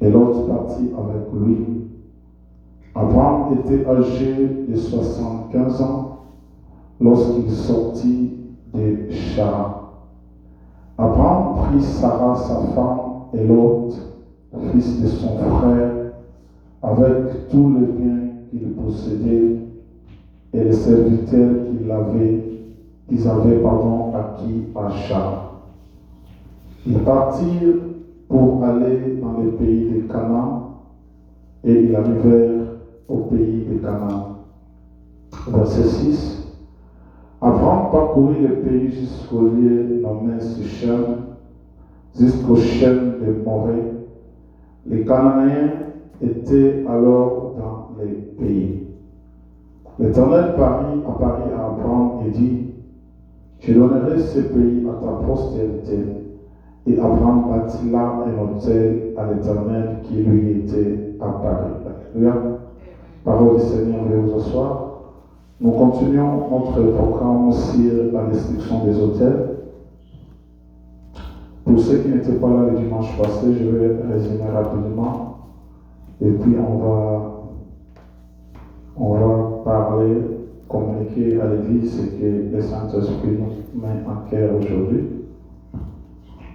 et Lot partit avec lui. Abraham était âgé de 75 ans lorsqu'il sortit de Charan. Abraham prit Sarah, sa femme, et Lot, fils de son frère, avec tous les biens qu'il possédait et les serviteurs qu'ils avaient acquis à Charan. Ils partirent pour aller dans le pays de Canaan et ils arrivèrent au pays de Canaan. Verset 6. Abraham parcourut le pays jusqu'au lieu nommé Sichem, jusqu'au chêne de Morée. Les Cananéens étaient alors dans les pays. L'Éternel apparut à Abraham et dit, je donnerai ce pays à ta postérité. Et Abraham bâtit là un autel à l'Éternel qui lui était apparu. Alléluia. Parole du Seigneur, veuillez vous asseoir. Nous continuons notre programme sur la destruction des autels. Pour ceux qui n'étaient pas là le dimanche passé, je vais résumer rapidement. Et puis on va parler, communiquer à l'Église ce que le Saint-Esprit nous met en cœur aujourd'hui.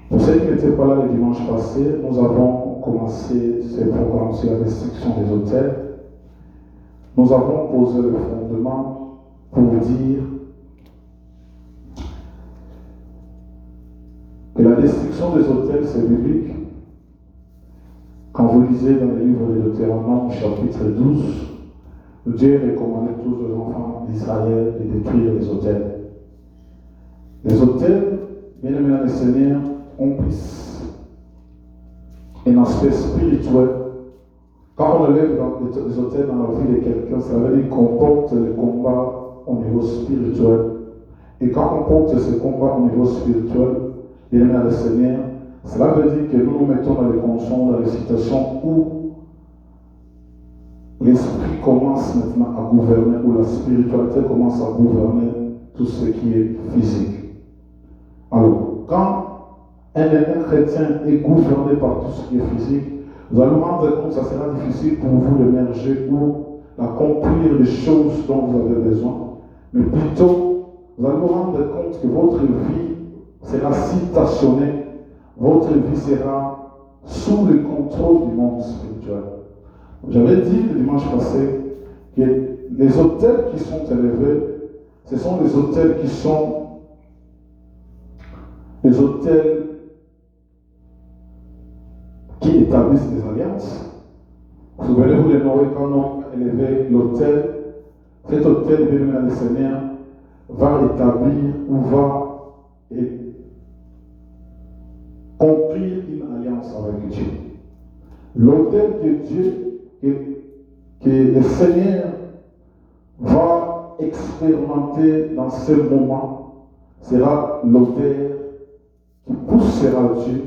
Pour ceux qui n'étaient pas là le dimanche passé, nous avons commencé ce programme sur la destruction des autels. Nous avons posé le fondement pour dire que la destruction des autels, c'est biblique. Quand vous lisez dans le livre de Deutéronome, chapitre 12, Dieu recommandait tous les enfants d'Israël de détruire les autels. Les autels, bien aimés dans le Seigneur, ont plus un aspect spirituel. Quand on élève les autels dans la vie de quelqu'un, ça veut dire qu'on porte le combat au niveau spirituel. Et quand on porte ce combat au niveau spirituel, bien aimé dans le Seigneur, cela veut dire que nous nous mettons dans les conditions, dans les situations où l'esprit commence maintenant à gouverner, où la spiritualité commence à gouverner tout ce qui est physique. Alors, quand un élément chrétien est gouverné par tout ce qui est physique, vous allez vous rendre compte que ça sera difficile pour vous d'émerger ou d'accomplir les choses dont vous avez besoin. Mais plutôt, vous allez vous rendre compte que votre vie sera situationnée, votre vie sera sous le contrôle du monde spirituel. J'avais dit le dimanche passé que les autels qui sont élevés, ce sont des autels qui sont des autels qui établissent des alliances. Souvenez-vous de Noé quand on a élevé l'autel. Cet autel, bien aimé le Seigneur, va établir ou va conclure une alliance avec Dieu. L'autel que Dieu, que le Seigneur va expérimenter dans ce moment, sera l'autel qui poussera Dieu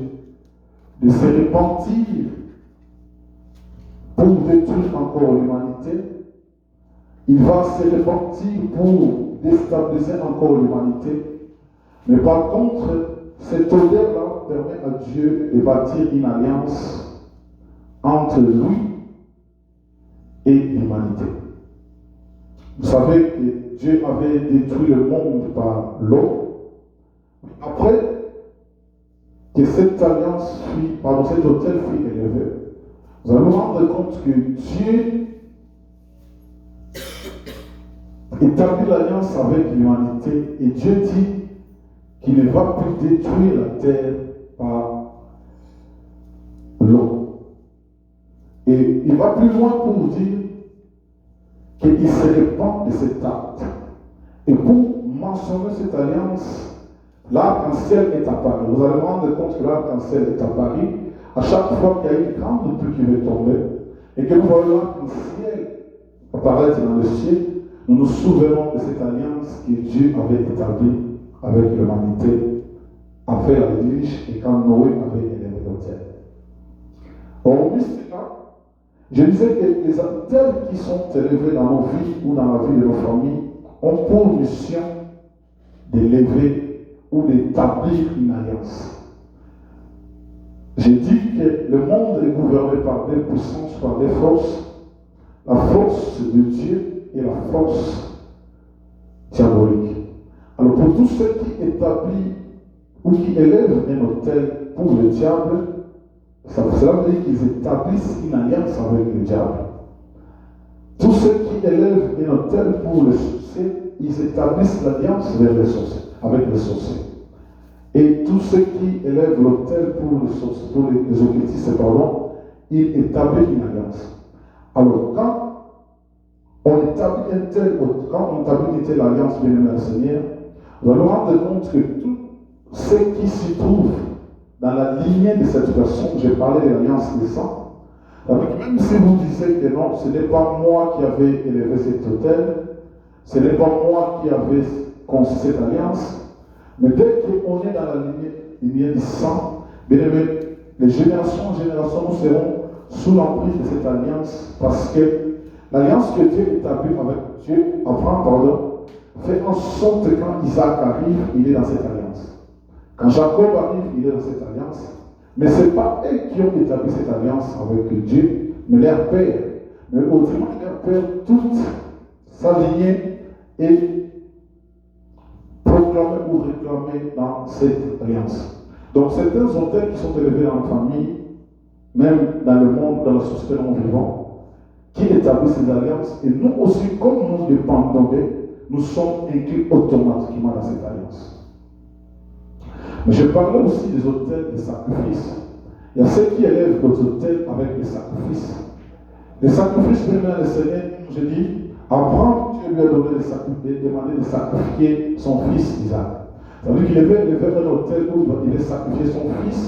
de se repentir pour détruire encore l'humanité. Il va se repentir pour déstabiliser encore l'humanité. Mais par contre, cet odeur-là permet à Dieu de bâtir une alliance entre lui et l'humanité. Vous savez que Dieu avait détruit le monde par l'eau. Après que cette alliance cet autel fut élevé, vous allez vous rendre compte que Dieu établit l'alliance avec l'humanité et Dieu dit qu'il ne va plus détruire la terre par l'eau. Et il va plus loin pour vous dire qu'il se répand de cet acte. Et pour mentionner cette alliance, l'arc-en-ciel est apparu. Vous allez vous rendre compte que l'arc-en-ciel est apparu à chaque fois qu'il y a une grande pluie qui veut tomber et que nous voyons l'arc-en-ciel apparaître dans le ciel. Nous nous souvenons de cette alliance que Dieu avait établie avec l'humanité après la déluge et quand Noé avait élevé l'autel. Hormis cela, je disais que les autels qui sont élevés dans nos vies ou dans la vie de nos familles ont pour mission d'élever ou d'établir une alliance. J'ai dit que le monde est gouverné par des puissances, par des forces. La force de Dieu et la force diabolique. Alors pour tous ceux qui établissent ou qui élèvent un autel pour le diable, cela veut dire qu'ils établissent une alliance avec le diable. Tous ceux qui élèvent un autel pour le sorcier, ils établissent l'alliance avec les sorciers. Et tous ceux qui élèvent l'autel pour les occultistes, ils établissent une alliance. Alors, quand on établit une telle alliance, bien aimé Seigneur, nous allons rendre compte que tous ceux qui s'y trouvent dans la lignée de cette personne, j'ai parlé de l'alliance des saints, même si vous disiez que non, ce n'est pas moi qui avais élevé cet autel, ce n'est pas moi qui avais conçu cette alliance, mais dès qu'on est dans la lignée du sang, bien aimé, les générations en génération, nous serons sous l'emprise de cette alliance, parce que l'alliance que Dieu établit avec Abraham, fait en sorte que quand Isaac arrive, il est dans cette alliance. Quand Jacob arrive, il est dans cette alliance. Mais ce n'est pas eux qui ont établi cette alliance avec Dieu, mais leur père. Mais autrement, leur père, toute sa lignée est proclamée ou réclamée dans cette alliance. Donc, certains autels qui sont élevés dans la famille, même dans le monde, dans la société dont nous vivons, qui établissent ces alliances, et nous aussi, comme nous dépendons d'eux, nous sommes inclus automatiquement dans cette alliance. Mais je parlais aussi des autels de sacrifice. Il y a ceux qui élèvent les autels avec les sacrifices. Les sacrifices, même le Seigneur, je dis, Abraham, Dieu lui a demandé de sacrifier son fils Isaac. Ça veut dire qu'il avait élevé un autel où il avait sacrifié son fils,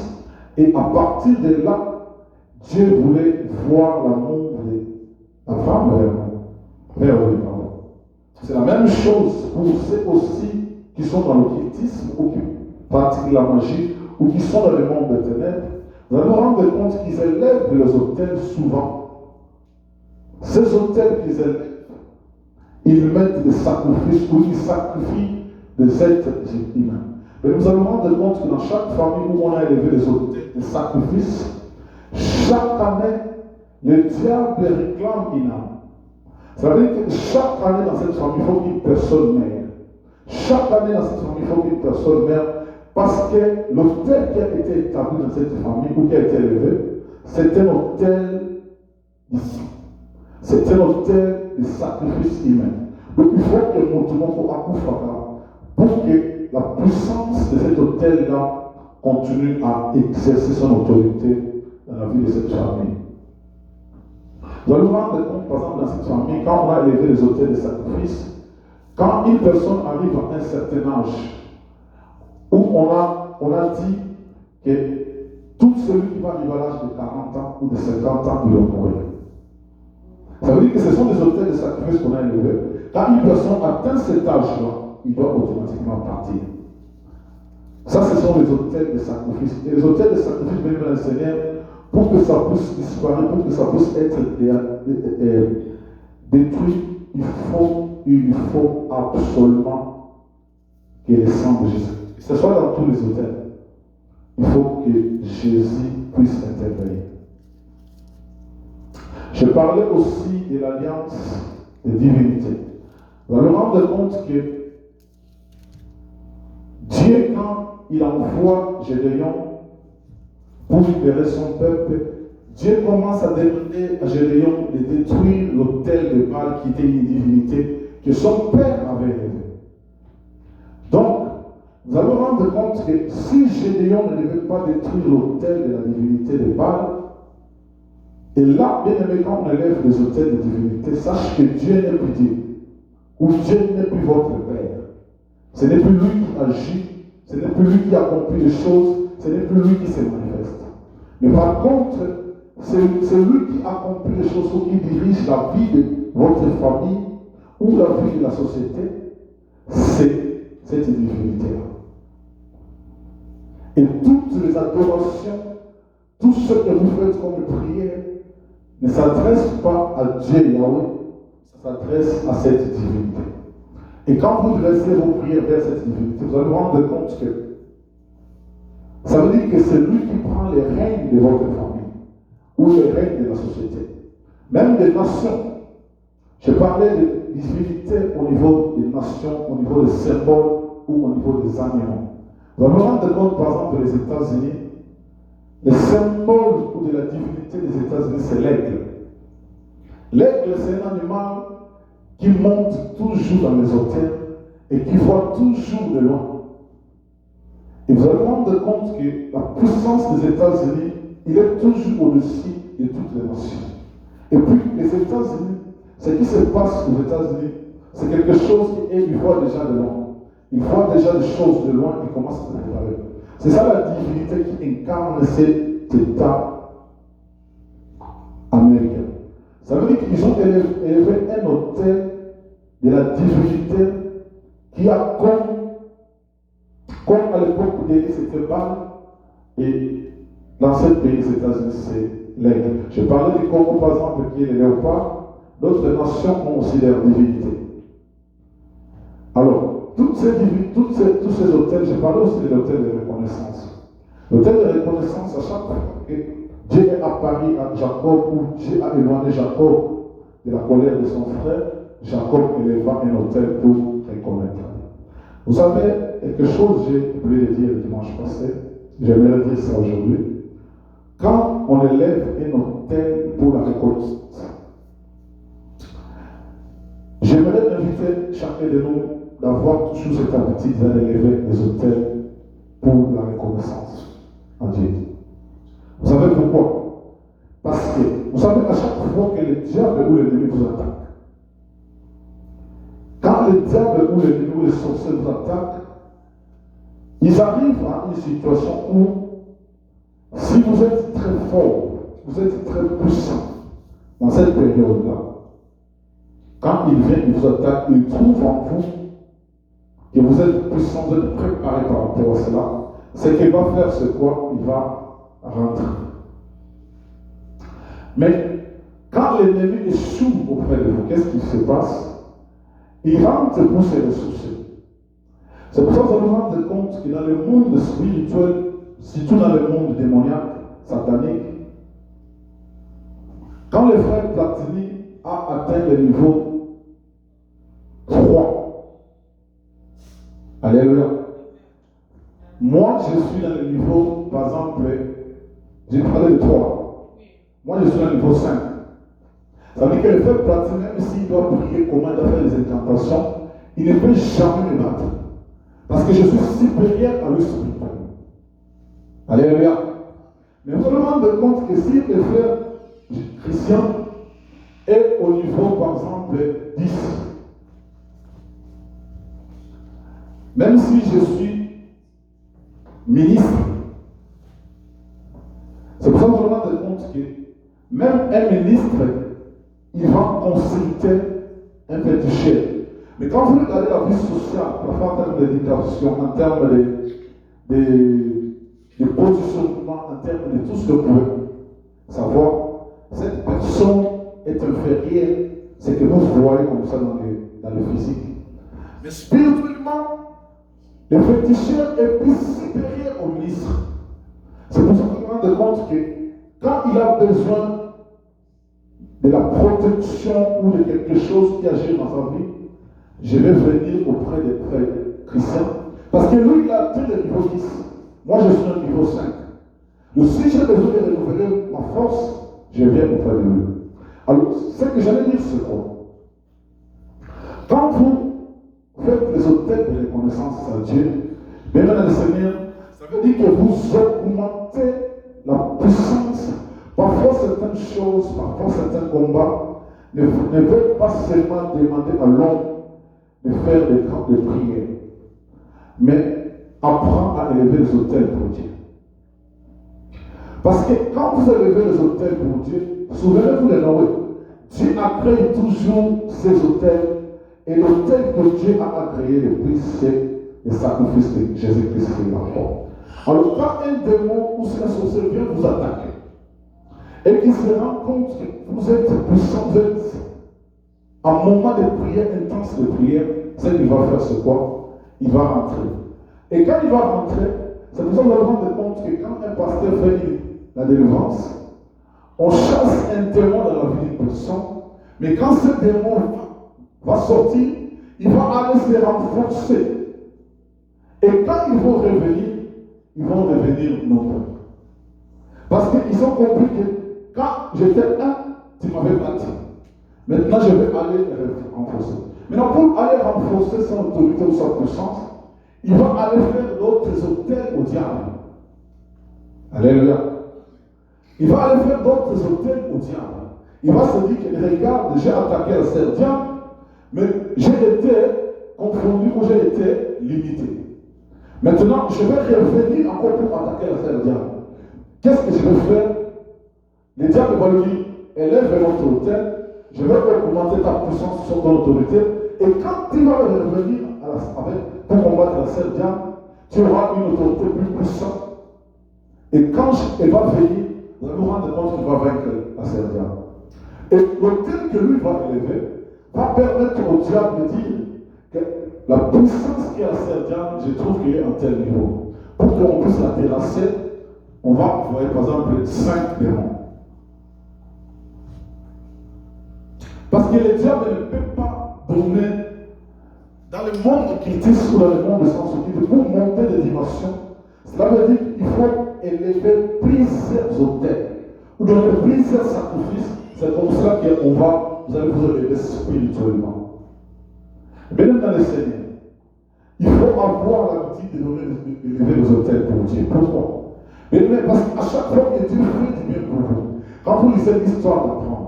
et à partir de là, Dieu voulait voir l'amour d'Abraham vers lui. C'est la même chose pour ceux aussi qui sont dans l'occultisme ou qui pratiquent la magie ou qui sont dans le monde des ténèbres. Vous allez vous rendre compte qu'ils élèvent les autels souvent. Ces autels qu'ils élèvent, ils mettent des sacrifices ou ils sacrifient des êtres humains. Mais nous allons nous rendre compte que dans chaque famille où on a élevé les autels de sacrifices, chaque année, le diable réclame une âme. Ça veut dire que chaque année dans cette famille, il faut qu'une personne meure. Chaque année dans cette famille, il faut qu'une personne meure. Parce que l'autel qui a été établi dans cette famille ou qui a été élevé, c'est un autel d'ici. C'est un autel de sacrifice humain. Donc il faut que nous montrons pour que la puissance de cet autel-là continue à exercer son autorité dans la vie de cette famille. Nous allons nous rendre compte, par exemple, dans cette famille, quand on a élevé les autels de sacrifice, quand une personne arrive à un certain âge, où on a dit que tout celui qui va arriver à l'âge de 40 ans ou de 50 ans, il va mourir. Ça veut dire que ce sont des autels de sacrifice qu'on a élevés. Quand une personne atteint cet âge-là, il doit automatiquement partir. Ça, ce sont les autels de sacrifice. Et les autels de sacrifice, bien le Seigneur, pour que ça puisse disparaître, pour que ça puisse être détruit, il faut absolument que le sang de Jésus, que ce soit dans tous les hôtels, il faut que Jésus puisse intervenir. Je parlais aussi de l'alliance des divinités. Vous allez vous rendre compte que Dieu, quand il envoie Gédéon pour libérer son peuple, Dieu commence à demander à Gédéon de détruire l'autel de Baal qui était une divinité que son père avait élevée. Donc, nous allons nous rendre compte que si Gédéon ne devait pas détruire l'autel de la divinité de Baal, et là, bien aimé, quand on élève les autels de divinité, sache que Dieu n'est plus Dieu, ou Dieu n'est plus votre Père. Ce n'est plus lui qui agit, ce n'est plus lui qui accomplit les choses, ce n'est plus lui qui se manifeste. Mais par contre, c'est lui qui accomplit les choses ou qui dirige la vie de votre famille ou la vie de la société, c'est cette divinité-là. Et toutes les adorations, tout ce que vous faites comme prière, ne s'adresse pas à Dieu Yahweh, ça s'adresse à cette divinité. Et quand vous dressez vos prières vers cette divinité, vous allez vous rendre compte que Ça veut dire que c'est lui qui prend les règnes de votre famille ou les règnes de la société, même des nations. Je parlais de divinité au niveau des nations, au niveau des symboles ou au niveau des animaux. Vous allez vous rendre compte, par exemple, les États-Unis, le symbole ou de la divinité des États-Unis, c'est l'aigle. L'aigle, c'est un animal qui monte toujours dans les hôtels et qui voit toujours de loin. Et vous allez vous rendre compte que la puissance des États-Unis, il est toujours au-dessus de toutes les nations. Et puis, les États-Unis, ce qui se passe aux États-Unis, c'est quelque chose qu'il voit déjà de loin. Il voit déjà des choses de loin et commence à se préparer. C'est ça la divinité qui incarne cet État américain. Ça veut dire qu'ils ont élevé un hôtel de la divinité qui a comme à l'époque des États et dans ce pays, les États-Unis, c'est l'aigle. Je parlais du Congo, par exemple, qui est le léopard. D'autres nations ont aussi leur divinité. Alors, tous ces hôtels, je parlais aussi de l'hôtel de reconnaissance. L'hôtel de reconnaissance, à chaque fois que Dieu est apparu à Jacob ou Dieu a éloigné Jacob de la colère de son frère, Jacob éleva un hôtel pour reconnaître. Vous savez, quelque chose, j'ai oublié de dire le dimanche passé, j'aimerais dire ça aujourd'hui. Quand on élève un hôtel pour la reconnaissance, j'aimerais inviter chacun de nous d'avoir toujours cette habitude d'élever les hôtels pour la reconnaissance en Dieu. Vous savez pourquoi? Parce que, vous savez, à chaque fois que le diable ou l'ennemi vous attaque, quand le diable ou l'ennemi ou les sorciers vous attaquent, ils arrivent à une situation où, si vous êtes très fort, vous êtes très puissant dans cette période-là, quand il vient, il vous attaque, il trouve en vous que vous êtes puissant, vous êtes préparé par rapport à cela. Ce qu'il va faire, c'est quoi? Il va rentrer. Mais quand l'ennemi échoue auprès de vous, qu'est-ce qui se passe? Il rentre pour se ressourcer. C'est pour ça que vous vous rendez compte que dans le monde spirituel, surtout dans le monde démoniaque, satanique, quand le frère Platini a atteint le niveau 3, alléluia. Moi, je suis dans le niveau, par exemple, j'ai parlé de 3. Moi, je suis dans le niveau 5. Ça veut dire que le frère Platini, même s'il doit prier, comment il doit faire les incantations, il ne peut jamais me battre. Parce que je suis supérieur à lui spirituel. Alléluia. Mais vous vous rendez compte que si le frère Christian est au niveau, par exemple, 10, même si je suis ministre, c'est pour ça que vous vous rendez compte que même un ministre, il va consulter un petit chef. Mais quand vous regardez la vie sociale, parfois en termes d'éducation, en termes de positionnement, en termes de tout ce que vous pouvez savoir, cette personne est inférieure, c'est que vous voyez comme ça dans le physique. Mais spirituellement, le féticheur est plus supérieur au ministre. C'est pour ça que vous vous rendez compte que quand il a besoin de la protection ou de quelque chose qui agit dans sa vie, je vais venir auprès des frères chrétiens. Parce que lui, il a atteint le niveau 10. Moi, je suis au niveau 5. Donc, si j'ai besoin de renouveler ma force, je viens auprès de lui. Alors, ce que j'allais dire, c'est quoi? Quand vous faites les hôtels de reconnaissance à Dieu, bien dans le Seigneur, ça veut dire que vous augmentez la puissance. Parfois, certaines choses, parfois, certains combats ne veulent pas seulement demander à l'homme de faire des camps de prière, mais apprendre à élever les hôtels pour Dieu. Parce que quand vous élevez les hôtels pour Dieu, souvenez-vous de Noé. Dieu a créé toujours ces hôtels, et l'hôtel que Dieu a créé le plus, c'est le sacrifice de Jésus-Christ qui est là-bas. Alors, quand un démon ou un sorcier vient vous attaquer, et qu'il se rend compte que vous êtes puissant, vous êtes en moment de prière, intense de prière, ce qu'il va faire, c'est quoi? Il va rentrer. Et quand il va rentrer, C'est pour ça que vous vous rendez compte que quand un pasteur fait la délivrance, on chasse un démon dans la vie d'une personne, mais quand ce démon va sortir, il va aller se renforcer. Et quand ils vont revenir nombreux. Parce qu'ils ont compris que quand j'étais un, tu m'avais battu. Maintenant, je vais aller renforcer. Maintenant, pour aller renforcer son autorité ou sa puissance, il va aller faire d'autres hôtels au diable. Alléluia. Il va aller faire d'autres hôtels au diable. Il va se dire que, regarde, j'ai attaqué la sœur diable, mais j'ai été confondu ou j'ai été limité. Maintenant, je vais revenir encore pour attaquer la sœur diable. Qu'est-ce que je vais faire? Le diable va lui dire, élève notre hôtel, je vais augmenter ta puissance sur ton autorité, et quand tu vas revenir pour combattre la sœur diable, tu auras une autorité plus puissante. Et quand elle va venir, vous allez vous rendre compte qu'il va vaincre la sœur diable. Et l'autel que lui va élever va permettre au diable de dire que la puissance qui a la sœur diable, je trouve qu'il est à tel niveau. Pour qu'on puisse la terrasser, on va voir par exemple 5 démons. Parce que le diable ne peut pas donner dans le monde critique ou dans le monde sensible pour monter des dimensions. Cela veut dire qu'il faut élever plusieurs hôtels ou donner plusieurs sacrifices. C'est comme ça que vous allez vous élever spirituellement. Même dans le Seigneur, il faut avoir l'habitude d'élever les hôtels pour Dieu. Pourquoi? Mais parce qu'à chaque fois que Dieu fait du bien pour vous, quand vous lisez l'histoire d'Abraham,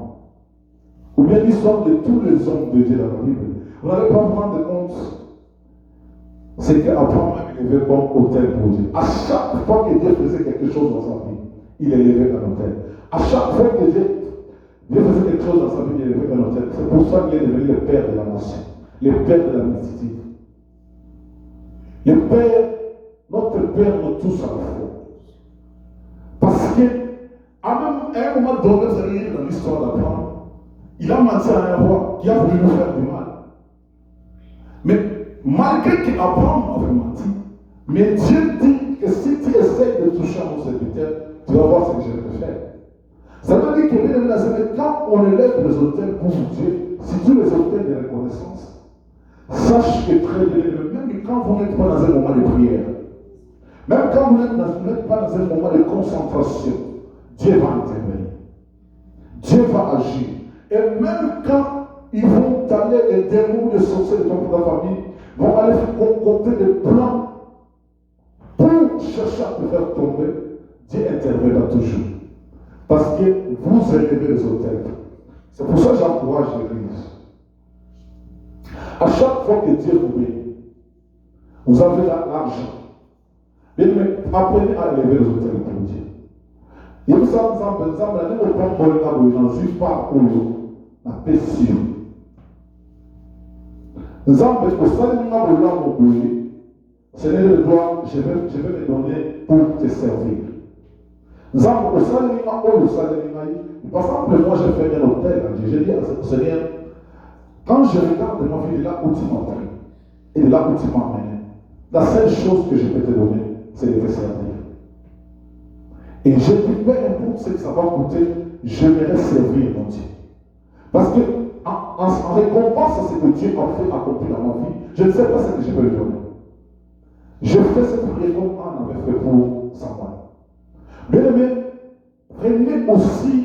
ou bien l'histoire de tous les hommes de Dieu dans la Bible, vous n'allez pas vous rendre compte c'est qu'Abraham a élevé comme hôtel pour Dieu. À chaque fois que Dieu faisait quelque chose dans sa vie, il élevait un hôtel. À chaque fois que Dieu faisait quelque chose dans sa vie, il élevait un hôtel. C'est pour ça qu'il est devenu le père de la nation, le père de la multitude. Le père, notre père nous touche à la foi. Parce que, à un moment donné, vous allez lire dans l'histoire d'Abraham, il a menti à un roi qui a voulu lui faire du mal. Mais malgré qu'Abraham avait menti, mais Dieu dit que si tu essaies de toucher à mon serviteur, tu vas voir ce que je vais te faire. Ça veut dire que quand on élève les autels pour Dieu, c'est tous les autels de reconnaissance. Sache que très bien, même quand vous n'êtes pas dans un moment de prière, même quand vous n'êtes pas dans un moment de concentration, Dieu va intervenir. Dieu va agir. Et même quand ils vont aller, les démons de sorciers de ton famille vont aller concocter des plans pour chercher à te faire tomber, Dieu interviendra toujours. Parce que vous élevez les autels. C'est pour ça que j'encourage l'Église. À chaque fois que Dieu vous bénit, vous avez l'argent. Mais apprenez à élever les autels pour Dieu. Et vous savez, par exemple, l'année où on prend dans une part où la paix sûre. Nous avons au salaire de Seigneur le droit, je vais me donner pour te servir. Nous avons au salaire de par exemple, moi j'ai fait un hôtel, j'ai dit au Seigneur, quand je regarde ma vie de là où tu m'as pris et de là où tu m'as amené, la seule chose que je peux te donner, c'est de te servir. Et je dis, peu importe ce que ça va coûter, je vais servir mon Dieu. Parce que en récompense à ce que Dieu a fait accomplir dans ma vie, je ne sais pas ce que je peux lui donner. Je fais ce que Anne avait fait pour Samuel. Bien aimé, prenez aussi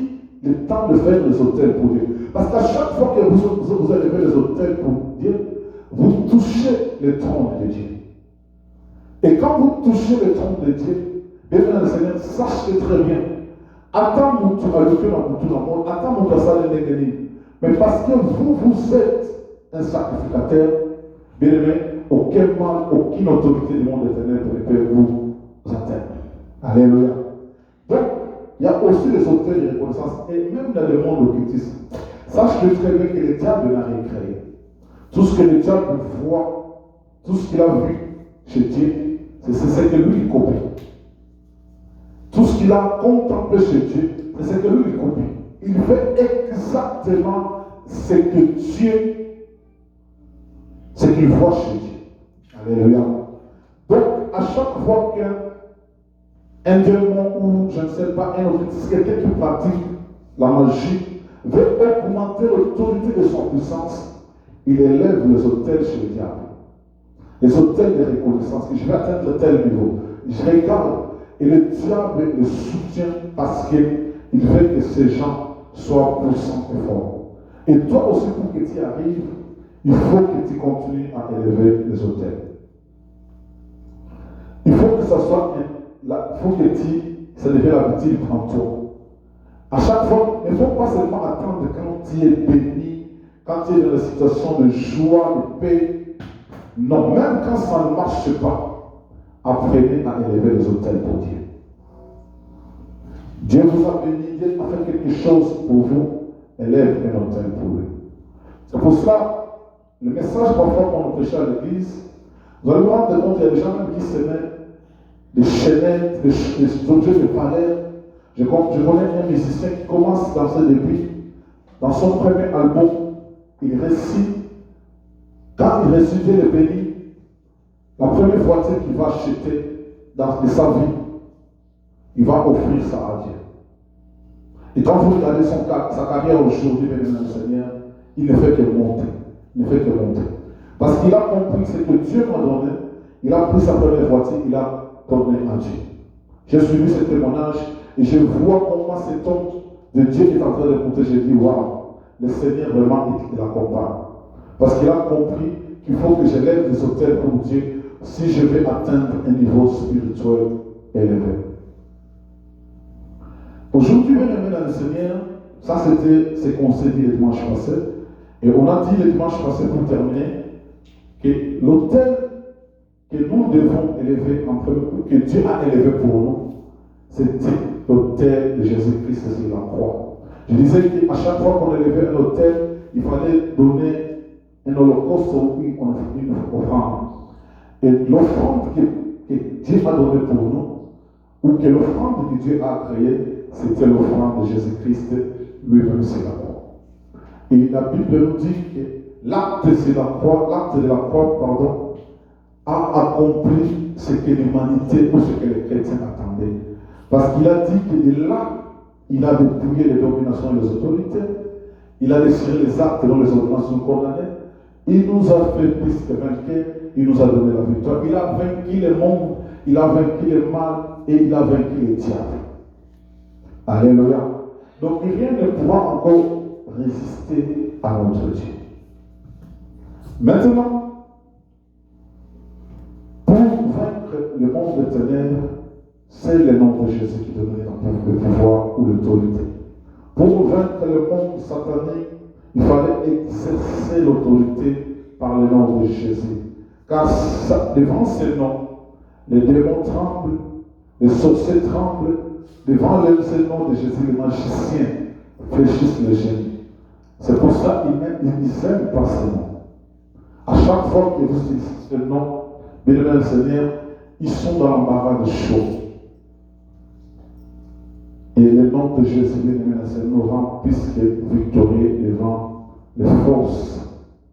le temps de faire les autels pour Dieu. Parce qu'à chaque fois que vous élevez les autels pour Dieu, vous touchez le trône de Dieu. Et quand vous touchez le trône de Dieu, bien le Seigneur, sachez très bien. Attends mon tour à l'autre dans mon tour, attends mon passage de l'église. Mais parce que vous êtes un sacrificateur, bien aimé, aucun mal, aucune autorité du monde éternel ne peut vous atteindre. Alléluia. Donc, il y a aussi les autels de reconnaissance, et même dans le monde occultiste. Sache très bien que le diable n'a rien créé. Tout ce que le diable voit, tout ce qu'il a vu chez Dieu, c'est ce que lui copie. Tout ce qu'il a contemplé chez Dieu, c'est ce que lui copie. Il fait exactement ce que Dieu, ce qu'il voit chez Dieu. Alléluia. Donc, à chaque fois un démon ou je ne sais pas, un occultiste, quelqu'un qui pratique la magie, veut augmenter l'autorité de son puissance, il élève les autels chez le diable. Les autels de reconnaissance, que je vais atteindre tel niveau. Je regarde et le diable le soutient parce qu'il veut que ces gens soient puissants et forts. Et toi aussi, pour que tu y arrives, il faut que tu continues à élever les autels. Il faut que ça soit, il faut que ça devienne l'habitude en toi. À chaque fois, il ne faut pas seulement attendre quand tu es béni, quand tu es dans une situation de joie, de paix. Non, même quand ça ne marche pas, apprenez à élever les autels pour Dieu. Dieu vous a béni, Dieu a fait quelque chose pour vous, élève un autel pour lui. C'est pour cela, le message parfois qu'on prêche à l'église, vous allez vous rendre compte, il y a des gens même qui se mettent des chaînettes, des objets de palais. Je connais un musicien qui commence dans ses débuts, dans son premier album, il récite. Quand il récite le béni, la première voiture qu'il va acheter dans sa vie, il va offrir ça à Dieu. Et quand vous regardez sa carrière aujourd'hui, mesdames et Seigneur, il ne fait que monter. Il ne fait que monter. Parce qu'il a compris ce que Dieu m'a donné, il a pris sa première voiture, il a donné à Dieu. J'ai suivi ce témoignage et je vois comment cet homme de Dieu est en train de monter. J'ai dit, waouh, le Seigneur vraiment, il l'accompagne. Parce qu'il a compris qu'il faut que j'élève des autels pour Dieu si je vais atteindre un niveau spirituel élevé. Aujourd'hui, bien-aimés dans le Seigneur, ça c'était ce qu'on s'est dit le dimanche passé. Et on a dit le dimanche passé pour terminer que l'autel que nous devons élever en premier, que Dieu a élevé pour nous, c'était l'autel de Jésus-Christ sur la croix. Je disais qu'à chaque fois qu'on élevait un autel, il fallait donner un holocauste ou une offrande. Et l'offrande que Dieu a donnée pour nous, ou que l'offrande que Dieu a créée, c'était l'offrande de Jésus-Christ lui-même sur la croix. Et la Bible nous dit que l'acte de la croix, a accompli ce que l'humanité ou ce que les chrétiens attendaient. Parce qu'il a dit que de là, il a dépouillé les dominations et les autorités, il a déchiré les actes dont les ordonnances nous condamnaient, il nous a fait plus que vainqueurs, il nous a donné la victoire. Il a vaincu le monde, il a vaincu le mal et il a vaincu le diable. Alléluia. Donc rien ne pourra encore résister à notre Dieu. Maintenant, pour vaincre le monde des ténèbres, c'est le nom de Jésus qui donne le pouvoir ou l'autorité. Pour vaincre le monde satanique, il fallait exercer l'autorité par le nom de Jésus. Car devant ce nom, les démons tremblent, les sorciers tremblent, devant le nom de Jésus, les magiciens fléchissent le génie. C'est pour ça qu'ils n'aiment pas ce nom. À chaque fois que vous utilisez ce nom, bien-aimés le Seigneur, ils sont dans l'embarras de chaud. Et le nom de Jésus, bien-aimés le Seigneur, nous rend plus que victorieux devant les forces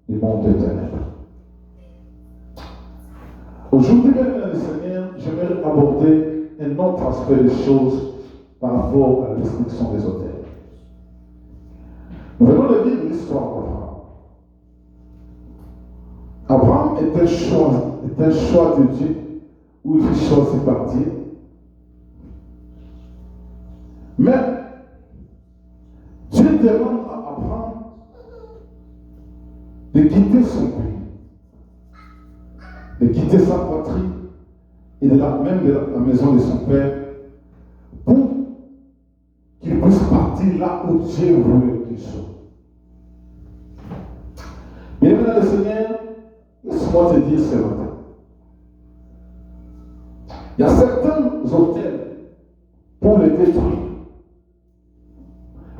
du monde des ténèbres. Aujourd'hui, bien-aimés le Seigneur, j'aimerais aborder un autre aspect des choses par rapport à la destruction des autels. Nous venons de lire l'histoire d'Abraham. Abraham est un choix de Dieu, où il fut choisi par Dieu. Mais Dieu demande à Abraham de quitter son pays, de quitter sa patrie et même de la maison de son père pour qu'il puisse partir là où Dieu voulait qu'il soit. Bien-aimé le Seigneur, laisse-moi te dire ce matin. Il y a certains hôtels pour les détruire.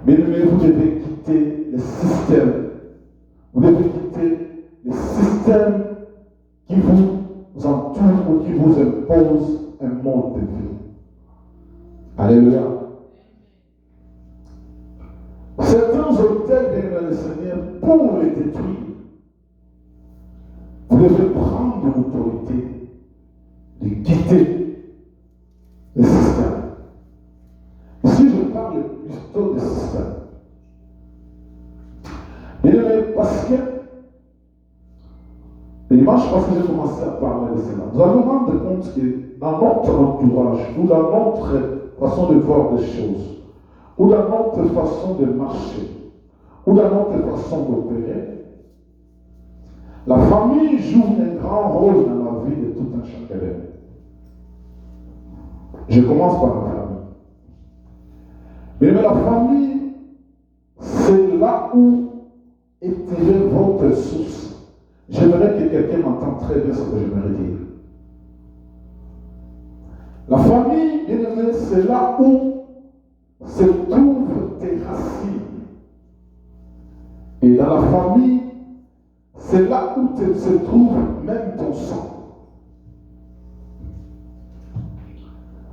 Bien-aimé, vous devez quitter les systèmes. Vous devez quitter les systèmes qui vous entourent ou qui vous imposent un mode de vie. Alléluia. Certains hôtels, bien-aimé le Seigneur, pour les détruire, vous devez prendre l'autorité de quitter les systèmes. Ici, je parle plutôt des systèmes. Bien aimé, parce que, et dimanche, parce que j'ai commencé à parler de cela, nous allons rendre compte que dans notre entourage, ou dans notre façon de voir des choses, ou dans notre façon de marcher, ou dans notre façon d'opérer, la famille joue un grand rôle dans la vie de tout un chacun. Je commence par la famille. Mais la famille, c'est là où est tirée votre source. J'aimerais que quelqu'un m'entende très bien ce que j'aimerais dire. La famille, bien aimé, c'est là où se trouvent tes racines. Et dans la famille, c'est là où se trouve même ton sang.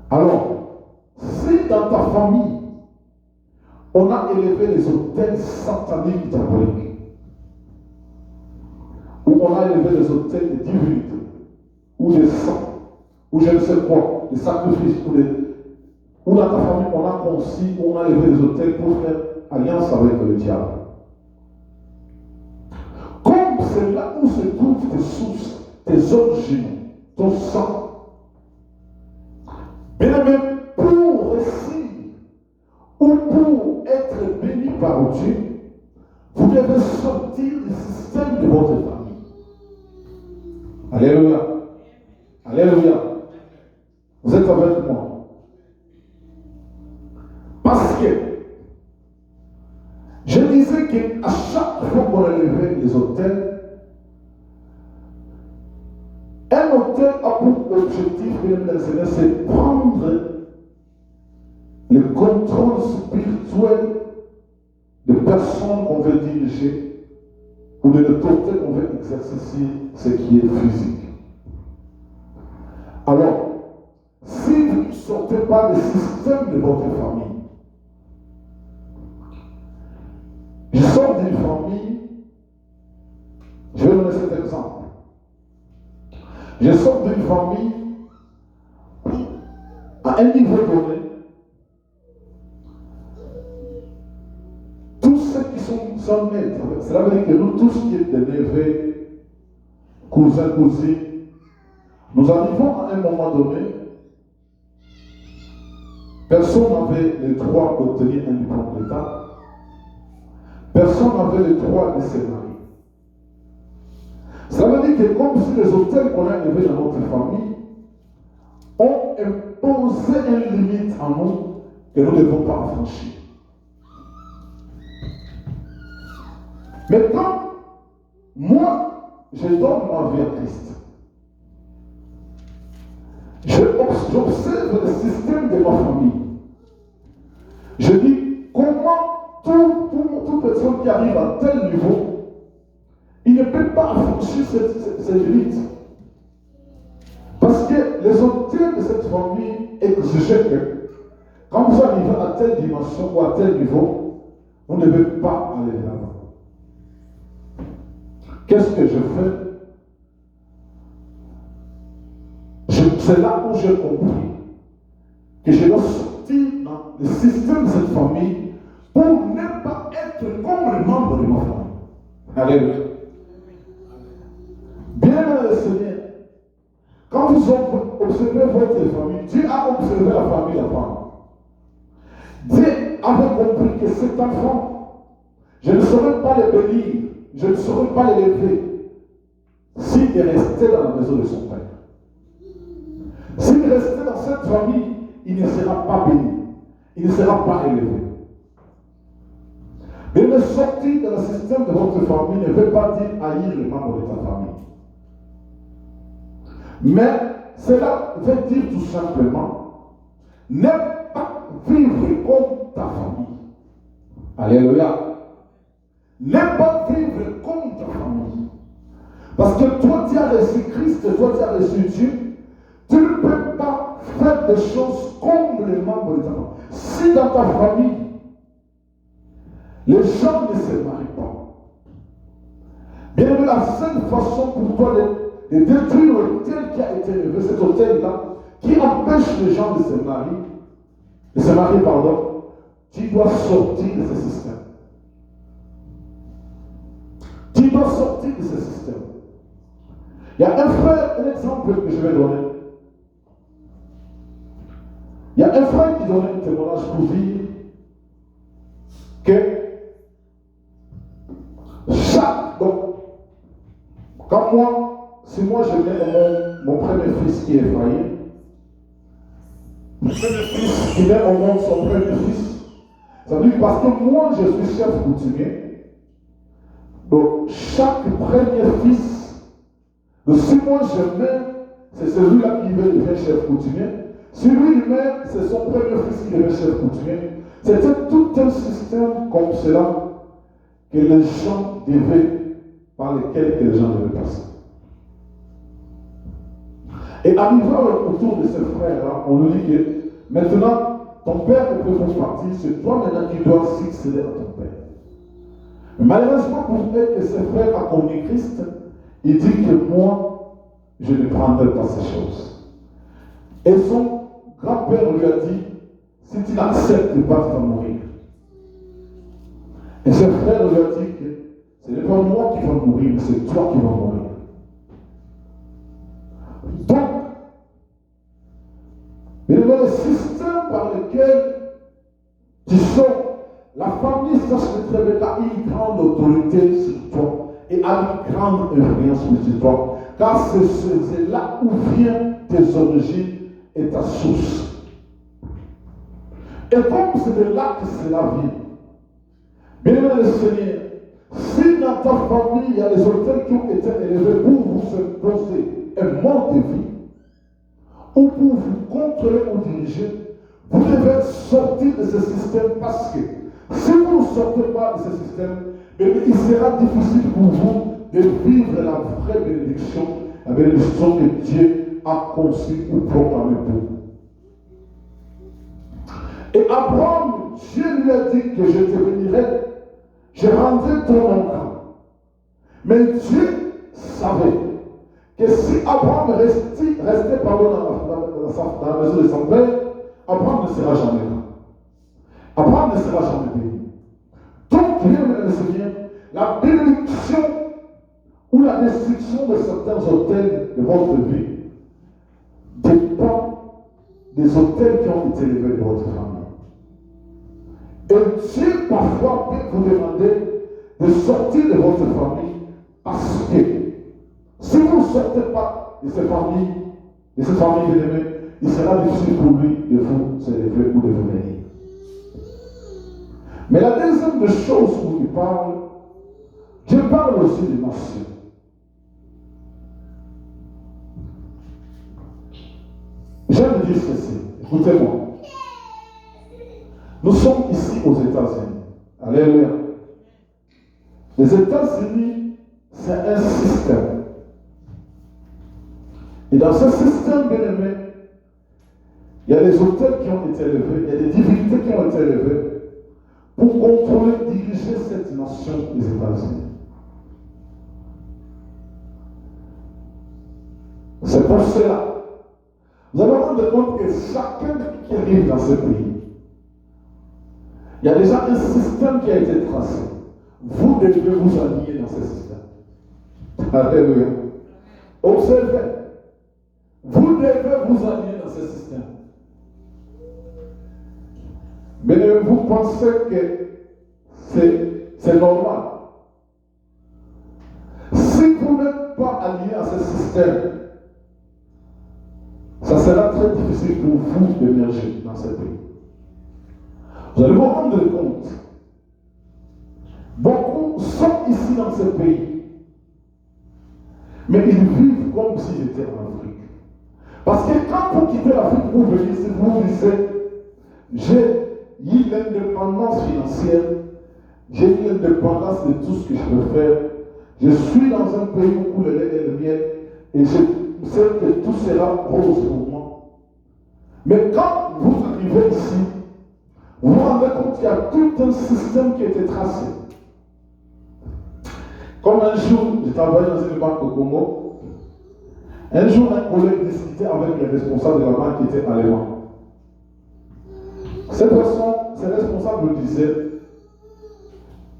Alors, si dans ta famille, on a élevé les autels sataniques diaboliques, ou on a élevé les autels de divinité, ou des saints, ou je ne sais quoi, des sacrifices, ou dans ta famille, on a conçu, ou on a élevé les autels pour faire alliance avec le diable. Comme c'est là où se trouvent tes sources, tes origines, ton sang, bien aimé, pour réussir ou pour être béni par Dieu, vous devez sortir du système de votre famille. Alléluia. Alléluia. Vous êtes avec moi. Parce que je disais qu'à chaque fois qu'on élevait les autels, un autel a pour objectif, c'est prendre le contrôle spirituel de personnes qu'on veut diriger ou de l'autorité qu'on veut exercer sur ce qui est physique. Alors, si vous ne sortez pas du système de votre famille, je sors d'une famille, je vais donner cet exemple. Je sors d'une famille à un niveau donné. Tous ceux qui sont nés, cela veut dire que nous tous qui êtes des neveux, cousins, cousines, nous arrivons à un moment donné, personne n'avait le droit d'obtenir un diplôme d'État, personne n'avait le droit de se marier. Ça veut dire que comme si les autels qu'on a élevés dans notre famille ont imposé une limite en nous que nous ne devons pas franchir. Maintenant, moi, je donne ma vie à Christ. J'observe le système de ma famille. Je dis comment toute personne qui arrive à tel niveau, il ne peut pas franchir cette limite. Parce que les auteurs de cette famille exigeaient que quand vous arrivez à telle dimension ou à tel niveau, vous ne devez pas aller là-bas. Qu'est-ce que je fais? C'est là où j'ai compris que je dois sortir dans le système de cette famille pour ne pas être comme les membres de ma famille. Alléluia. Bien le Seigneur, quand vous observez votre famille, Dieu a observé la famille d'avant. Dieu avait compris que cet enfant, je ne saurais pas le bénir, je ne saurais pas l'élever s'il restait dans la maison de son père. S'il restait dans cette famille, il ne sera pas béni, il ne sera pas élevé. Mais le sortir dans le système de votre famille ne veut pas dire haïr les membres de ta famille. Mais cela veut dire tout simplement ne pas vivre comme ta famille. Alléluia. Ne pas vivre comme ta famille. Parce que toi, tu as reçu Christ, toi, tu as reçu Dieu. Tu ne peux pas faire des choses comme les membres de ta famille. Si dans ta famille, les gens ne se marient pas, bien la seule façon pour toi de détruire l'autel qui a été élevé, cet autel-là, qui empêche les gens de se marier, tu dois sortir de ce système. Tu dois sortir de ce système. Il y a un frère, un exemple que je vais donner. Il y a un frère qui donnait un témoignage pour dire que quand si moi je mets mon premier fils qui est effrayé, mon premier fils qui met au monde son premier fils, ça veut dire parce que moi je suis chef coutumier, donc chaque premier fils, donc si moi je mets, c'est celui-là qui veut devenir chef coutumier, si lui-même c'est son premier fils qui devient chef coutumier, c'était tout un système comme cela que les gens par lesquels les gens devaient passer. Et arrivant autour de ce frère-là, on lui dit que maintenant, ton père ne peut pas partir, c'est toi maintenant qui dois succéder à ton père. Mais malheureusement pour elle que ce frère a connu Christ, il dit que moi, je ne prendrai pas ces choses. Et son grand-père lui a dit, si tu n'acceptes pas, tu vas mourir. Et ce frère lui a dit que ce n'est pas moi qui vais mourir, mais c'est toi qui vas mourir. Donc, mais le système par lequel tu sors, la famille sache que Rebecca a une grande autorité sur toi et a une grande influence sur toi. Car c'est là où viennent tes origines et ta source. Et comme c'est de là que cela vient, bien-aimé le Seigneur, si dans ta famille il y a des auteurs qui ont été élevés pour vous imposer un mode de vie, ou pour vous contrôler ou diriger, vous devez sortir de ce système parce que si vous ne sortez pas de ce système, il sera difficile pour vous de vivre la vraie bénédiction, la bénédiction que Dieu a conçue ou proclamée pour vous. Et Abraham, Dieu lui a dit que je te bénirai, je rendrai ton oncle. Mais Dieu savait que si Abraham restait dans la maison de son père, Abraham ne sera jamais là. Abraham ne sera jamais béni. Donc, bien le Seigneur, la bénédiction ou la destruction de certains autels de votre vie dépend des autels qui ont été élevés de votre famille. Et Dieu parfois peut vous demander de sortir de votre famille parce que si vous ne sortez pas de cette famille bien-aimée, il sera difficile pour lui de vous élever ou de vous bénir. Mais la deuxième des choses où il parle, Dieu parle aussi des nations. J'aime dire ceci, écoutez-moi. Nous sommes ici aux États-Unis. Alléluia. Les États-Unis, c'est un système. Et dans ce système, bien aimé, il y a des auteurs qui ont été élevés, il y a des divinités qui ont été élevées pour contrôler, diriger cette nation des États-Unis. C'est pour cela. Vous allez vous rendre compte que chacun qui arrive dans ce pays, il y a déjà un système qui a été tracé. Vous devez vous aligner dans ce système. Alléluia. Observez. Vous devez vous aligner dans ce système. Mais vous pensez que c'est normal. Si vous n'êtes pas aligné à ce système, ça sera très difficile pour vous d'émerger dans ce pays. Vous allez vous rendre compte. Beaucoup sont ici dans ce pays, mais ils vivent comme s'ils étaient en Afrique. Parce que quand vous quittez l'Afrique, vous venez ici, vous disiez, j'ai eu l'indépendance financière, j'ai eu l'indépendance de tout ce que je peux faire. Je suis dans un pays où le lait et le miel, et je sais que tout sera rose pour moi. Mais quand vous arrivez ici, vous vous rendez compte qu'il y a tout un système qui a été tracé. Comme un jour, je travaillais dans une banque au Congo, Un jour, un collègue discutait avec les responsables de la banque qui étaient allemands. Cette personne, ces responsables me disaient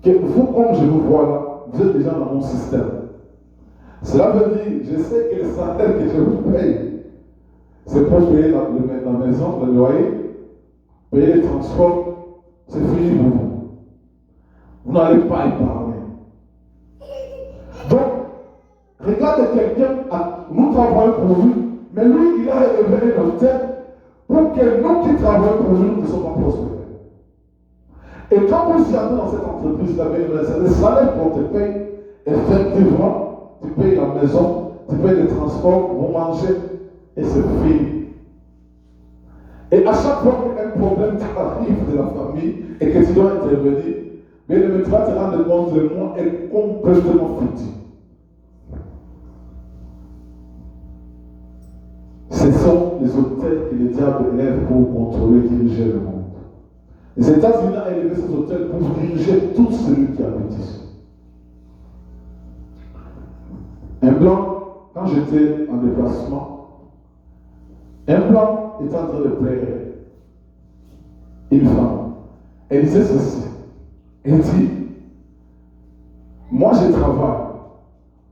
que vous, comme je vous vois là, vous êtes déjà dans mon système. Cela veut dire, je sais que le salaire que je vous paye, c'est pour payer la maison, le loyer, payer les transports, c'est fini pour vous. Vous n'allez pas y parler. Donc, regardez quelqu'un, nous travaillons pour lui, mais lui, il a élevé notre tête pour que nous qui travaillons pour lui, nous ne soyons pas prospères. Et quand vous entrez dans cette entreprise, le salaire qu'on te paye, effectivement, tu payes la maison, tu payes les transports, vous mangez, et c'est fini. Et à chaque fois qu'un problème t'arrive de la famille et que tu dois intervenir, mais le maître va te rendre compte que le monde est complètement foutu. Ce sont les hôtels que le diable élève pour contrôler et diriger le monde. Les États-Unis ont élevé ces hôtels pour diriger tout celui qui habite ici. Un blanc, quand j'étais en déplacement, un blanc était en train de plaire une femme. Elle disait ceci. Elle dit, moi je travaille,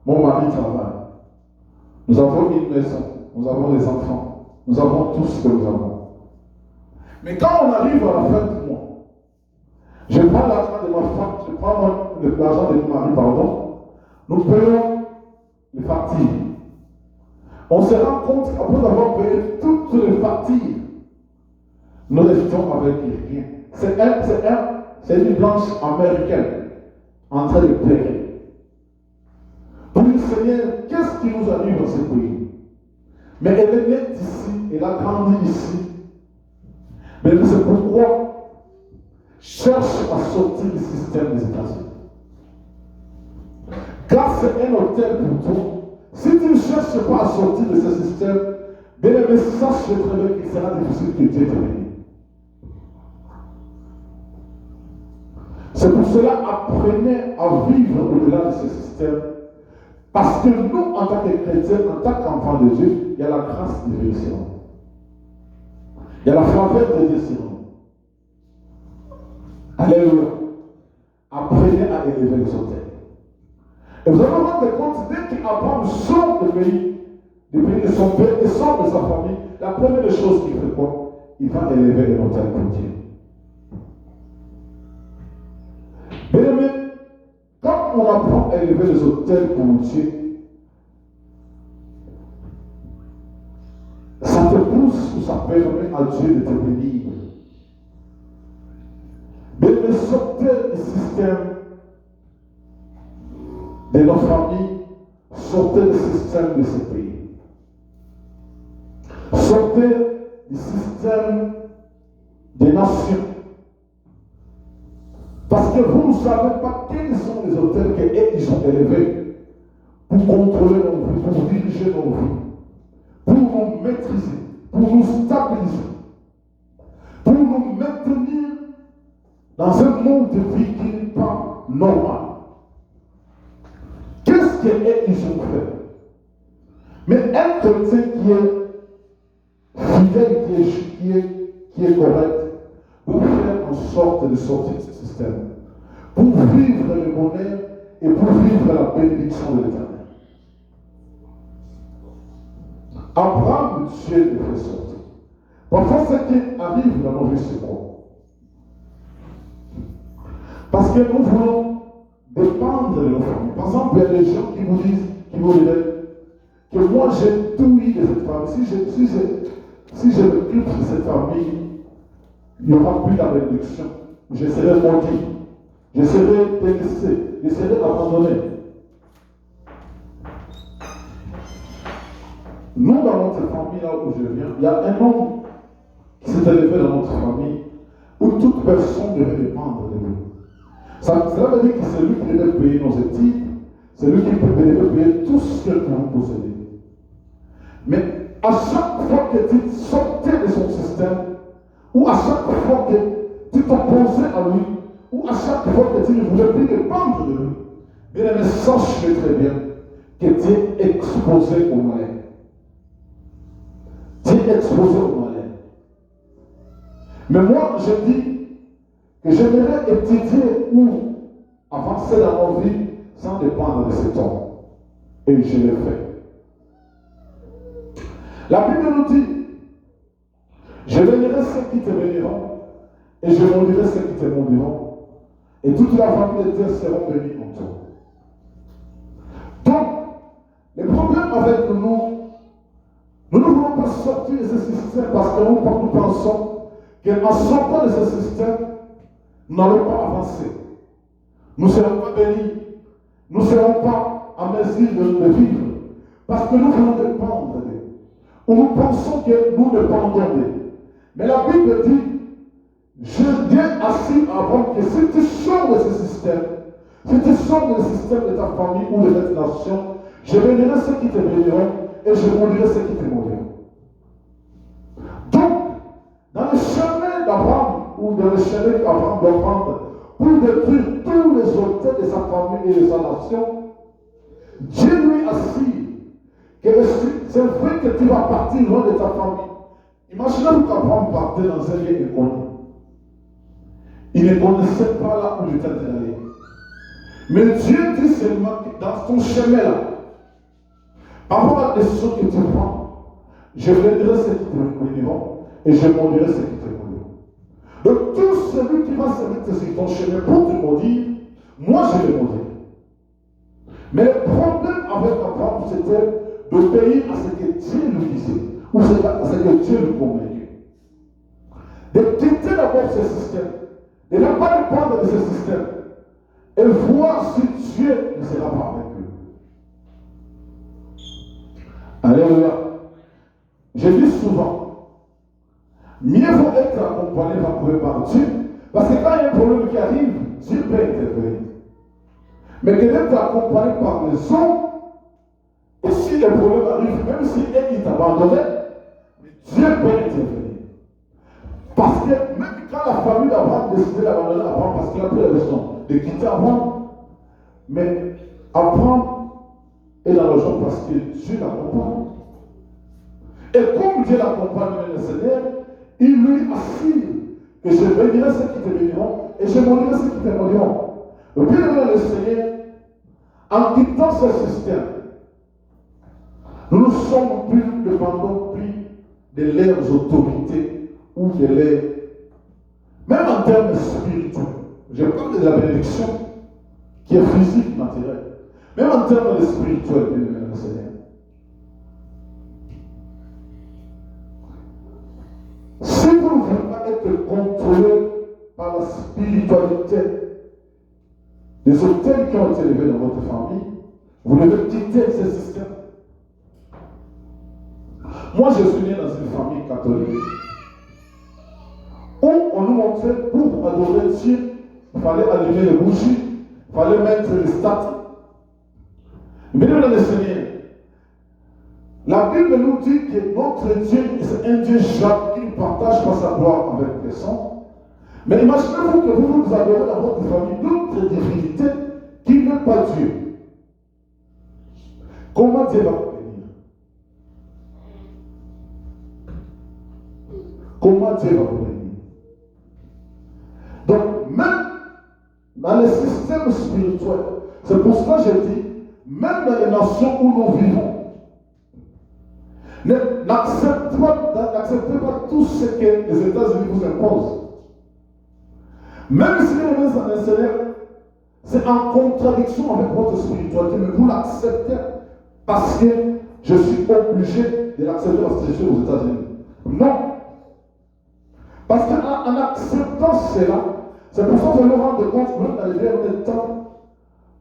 mon mari travaille. Nous avons une maison, nous avons des enfants, nous avons tout ce que nous avons. Mais quand on arrive à la fin du mois, je prends l'argent de ma femme, je prends l'argent de mon mari, pardon, nous payons les factures. On se rend compte qu'après avoir payé toutes les factures, nous restons avec rien. C'est une blanche américaine en train de payer. Pour le Seigneur, qu'est-ce qui nous arrive dans ce pays? Mais elle est née ici, elle a grandi ici. Mais c'est pourquoi cherche à sortir du système des États-Unis. Car c'est un hôtel pour toi. Si tu ne cherches pas à sortir de ce système, bien aimé, sache très bien qu'il sera difficile que Dieu te bénisse. C'est pour cela, apprenez à vivre au-delà de ce système. Parce que nous, en tant que chrétiens, en tant qu'enfants de Dieu, il y a la grâce de Dieu sur nous. Il y a la faveur de Dieu sur nous. Alléluia. Apprenez à élever les hôtels. Et vous allez vous rendre compte, dès qu'Abraham sort du pays de son père et sort de sa famille, la première chose qu'il fait quoi? Il va élever un hôtel pour Dieu. Bien aimé, quand on apprend à élever les hôtels pour Dieu, ça te pousse ou ça permet à Dieu de te bénir. Mais sortez du système de nos familles, sortez du système de ce pays. Sortez du système des nations. Parce que vous ne savez pas quels sont les hôtels qu'ils ont élevés pour contrôler nos vies, pour diriger nos vies, pour nous maîtriser, pour nous stabiliser, pour nous maintenir dans un monde de vie qui n'est pas normal. Qu'est-ce qu'ils ont fait? Mais un chrétien qui est fidèle, qui est correct, pour faire en sorte de sortir de ce système, pour vivre le bonheur et pour vivre la bénédiction de l'Éternel. Abraham, Dieu le fait sortir. Parfois, ce qui arrive dans nos vies, c'est quoi? Parce que nous voulons dépendre de nos familles. Par exemple, il y a des gens qui vous disent, qui vous diraient, que moi j'ai tout eu de cette famille. Si je me quitte de cette famille, il n'y aura plus la bénédiction. Je serai maudit. Je serai délaissé. Je serai abandonné. Nous, dans notre famille, là où je viens, il y a un homme qui s'est élevé dans notre famille où toute personne devait dépendre de lui. Cela veut dire que c'est lui qui devait payer nos études, c'est lui qui devait payer tout ce que nous possédons. Mais à chaque fois que tu sortais de son système, ou à chaque fois que tu t'opposais à lui, ou à chaque fois que tu ne voulais plus dépendre de lui, bien aimé, sache très bien que tu es exposé au malheur. dit exposé au malin. Mais moi, je dis que j'aimerais étudier ou avancer dans ma vie sans dépendre de cet homme. Et je l'ai fait. La Bible nous dit, je bénirai ceux qui te béniront, et je maudirai ceux qui te maudiront, et toute la famille de Dieu seront bénies en toi. Donc, le problème avec nous ne voulons pas sortir de ce système parce que nous pensons qu'en sortant de ce système, nous n'allons pas avancer. Nous ne serons pas bénis. Nous ne serons pas en mesure de vivre. Parce que nous voulons dépendre d'eux. Ou nous pensons que nous dépendons d'eux. Mais la Bible dit, je viens assis à Abraham que si tu sors de ce système, si tu sors du système de ta famille ou de ta nation, je bénirai ceux qui te béniront et je maudirai ceux qui te maudiront. Donc, dans le chemin d'Abraham, ou dans le chemin qu'Abraham doit prendre pour détruire tous les auteurs de sa famille et de sa nation, Dieu lui a dit que c'est vrai que tu vas partir loin de ta famille. Imaginez-vous qu'Abraham partait dans un lieu inconnu. Il ne connaissait pas là où il était allé. Mais Dieu dit seulement que dans ton chemin-là, par rapport à la décision que tu prends, je bénirai ceux qui te béniront et je maudirai ceux qui te maudiront. Donc tout celui qui va se mettre sur ton chemin pour te maudire, moi je le maudirai. Mais le problème avec Abraham, c'était d'obéir à ce que Dieu lui disait, ou à ce que Dieu lui convainquait. De quitter d'abord ce système, de ne pas dépendre de ce système, et voir si Dieu ne sera pas avec eux. Alléluia. Je dis souvent, mieux vaut être accompagné par Dieu, parce que quand il y a un problème qui arrive, Dieu peut intervenir. Mais que d'être accompagné par les hommes, et si le problème arrive, même si il t'abandonnait, Dieu peut intervenir. Parce que même quand la famille d'Abraham décidait d'abandonner Abraham, parce qu'il a pris la leçon de quitter Abraham, mais Abraham est dans le joie parce que Dieu l'accompagne. Et comme Dieu l'accompagne le Seigneur, il lui assure que je bénirai ceux qui te béniront et je maudirai ceux qui te maudiront. Le bien-aimé le Seigneur, en quittant ce système, nous ne sommes plus dépendants de leurs autorités ou de leurs. Même en termes spirituels, je parle de la bénédiction qui est physique, matérielle. Même en termes de spirituel, bien-aimé le Seigneur. Si vous ne voulez pas être contrôlé par la spiritualité des hôtels qui ont été élevés dans votre famille, vous devez quitter ce système. Moi, je suis né dans une famille catholique où on nous montrait pour adorer Dieu, il fallait allumer les bougies, il fallait mettre les statues. Mais dans le Seigneur, la Bible nous dit que notre Dieu, c'est un Dieu jaloux qui ne partage pas sa gloire avec personne. Mais imaginez-vous que vous adorez dans votre famille d'autres divinités qui n'est pas Dieu. Comment Dieu va vous bénir? Comment Dieu va vous bénir? Donc, même dans le système spirituel, c'est pour cela que je dis, même dans les nations où nous vivons, n'acceptez pas tout ce que les États-Unis vous imposent. Même si les gens en Seigneur, c'est en contradiction avec votre spiritualité, mais vous l'acceptez parce que je suis obligé de l'accepter parce que je suis aux États-Unis. Non. Parce qu'en acceptant cela, c'est pour ça que vous vous rendez compte, même dans les derniers temps,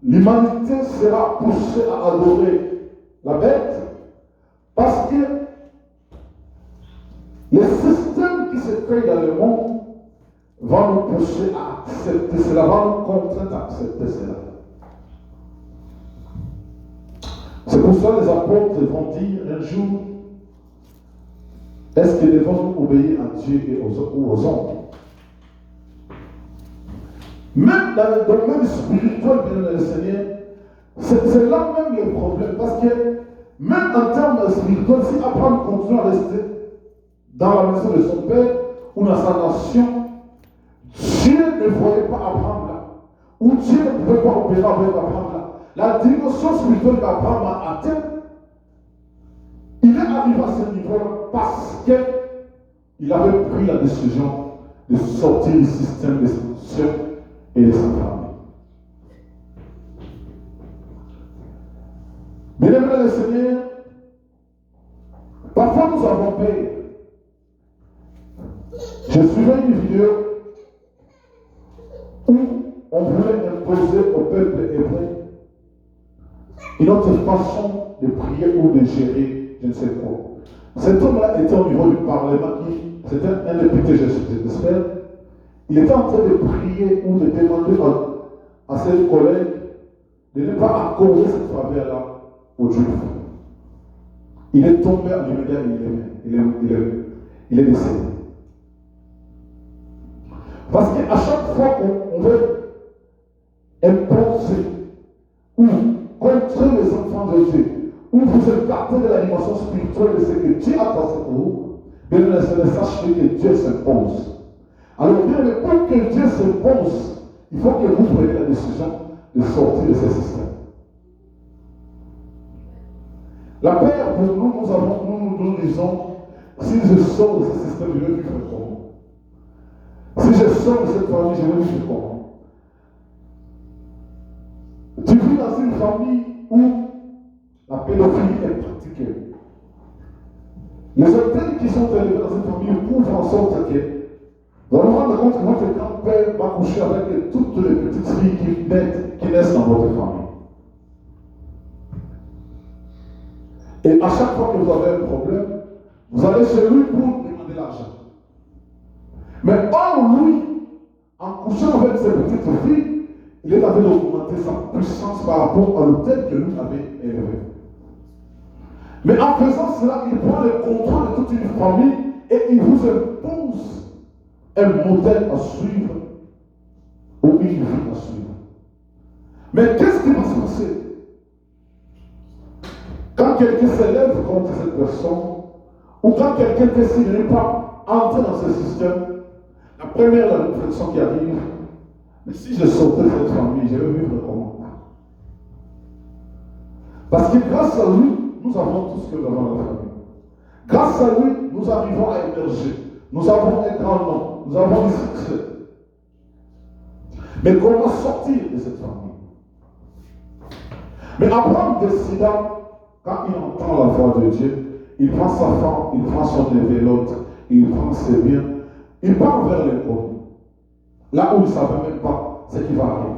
l'humanité sera poussée à adorer la bête parce que les systèmes qui se créent dans le monde vont nous pousser à accepter cela, vont nous contraindre à accepter cela. C'est pour ça que les apôtres vont dire un jour, est-ce que devons-nous obéir à Dieu ou aux hommes? Même dans le domaine spirituel de le Seigneur, c'est là même le problème. Parce que même en termes spirituels, si Abraham continue à rester dans la maison de son père ou dans sa nation, Dieu ne voyait pas Abraham là. Ou Dieu ne pouvait pas opérer avec Abraham là. La dimension spirituelle qu'Abraham a atteinte, il est arrivé à ce niveau-là parce qu'il avait pris la décision de sortir du système d'institution et de s'enfermer. Bien-aimés le Seigneur, parfois nous avons peur. Je suivais une vidéo où on voulait imposer au peuple hébreu une autre façon de prier ou de gérer, je ne sais quoi. Cet homme-là était au niveau du Parlement, c'était un député, j'espère. Il était en train de prier ou de demander à ses collègues de ne pas accorder cette faveur-là aux Juifs. Il est tombé en immédiat et il est décédé. Parce qu'à chaque fois qu'on veut imposer ou contre les enfants de Dieu, ou vous écartez de la dimension spirituelle de ce que Dieu a tracé pour vous, bien sachez que Dieu s'impose. Alors bien, pour que Dieu s'impose, il faut que vous preniez la décision de sortir de ce système. La paix pour nous, nous disons, si je sors de ce système, je vais vivre comment? Si je sors de cette famille, je vais vivre comment? Tu vis dans une famille où la pédophilie est pratiquée. Les hôtels qui sont élevés dans une famille couvrent en sorte que vous allez vous rendre compte que votre grand-père va coucher avec toutes les petites filles qui naissent dans votre famille. Et à chaque fois que vous avez un problème, vous allez chez lui pour demander l'argent. Mais or, lui, en couchant avec ses petites filles, il est en train d'augmenter sa puissance par rapport à l'autel que lui avait élevé. Mais en faisant cela, il prend le contrôle de toute une famille et il vous impose un modèle à suivre ou une vie à suivre. Mais qu'est-ce qui va se passer? Quand quelqu'un s'élève contre cette personne, ou quand quelqu'un décide de ne pas entrer dans ce système, la première réflexion qui arrive, mais si je sortais de cette famille, je vais vivre comment? Parce que grâce à lui, nous avons tout ce que nous avons dans la famille. Grâce à lui, nous arrivons à émerger. Nous avons un grand nom. Nous avons du succès. Mais comment sortir de cette famille? Mais Abraham décida, quand il entend la voix de Dieu, il prend sa femme, il prend son évelote, il prend ses biens, il part vers l'inconnu. Là où il ne savait même pas ce qui va arriver.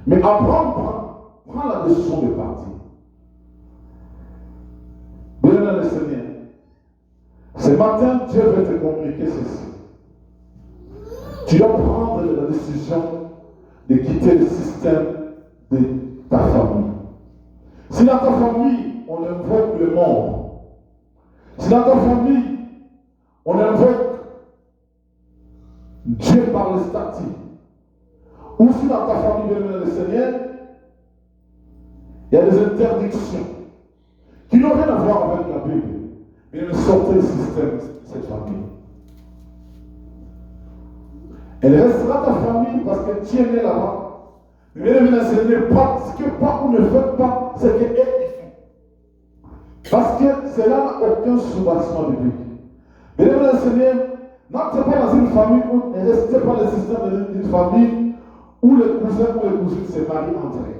Mais Abraham prend la décision de partir. Bien-aimé le Seigneur, ce matin, Dieu veut te communiquer ceci. Tu dois prendre la décision de quitter le système de ta famille. Si dans ta famille, on invoque le mort, si dans ta famille, on invoque Dieu par le statut, ou si dans ta famille, bien-aimé le Seigneur, il y a des interdictions qui n'ont rien à voir avec la Bible, mais elles sortent du système de cette famille. Elle restera ta famille parce que tu es né là-bas. Mais bien aimé, ce n'est pas ce que pas ou ne fait pas, c'est que eux ils font. Parce que cela n'a aucun soubassement biblique. Bien aimé, Seigneur, n'entrez pas dans une famille où ne restez pas dans le système d'une famille où les cousins ou les cousines se marient entre eux.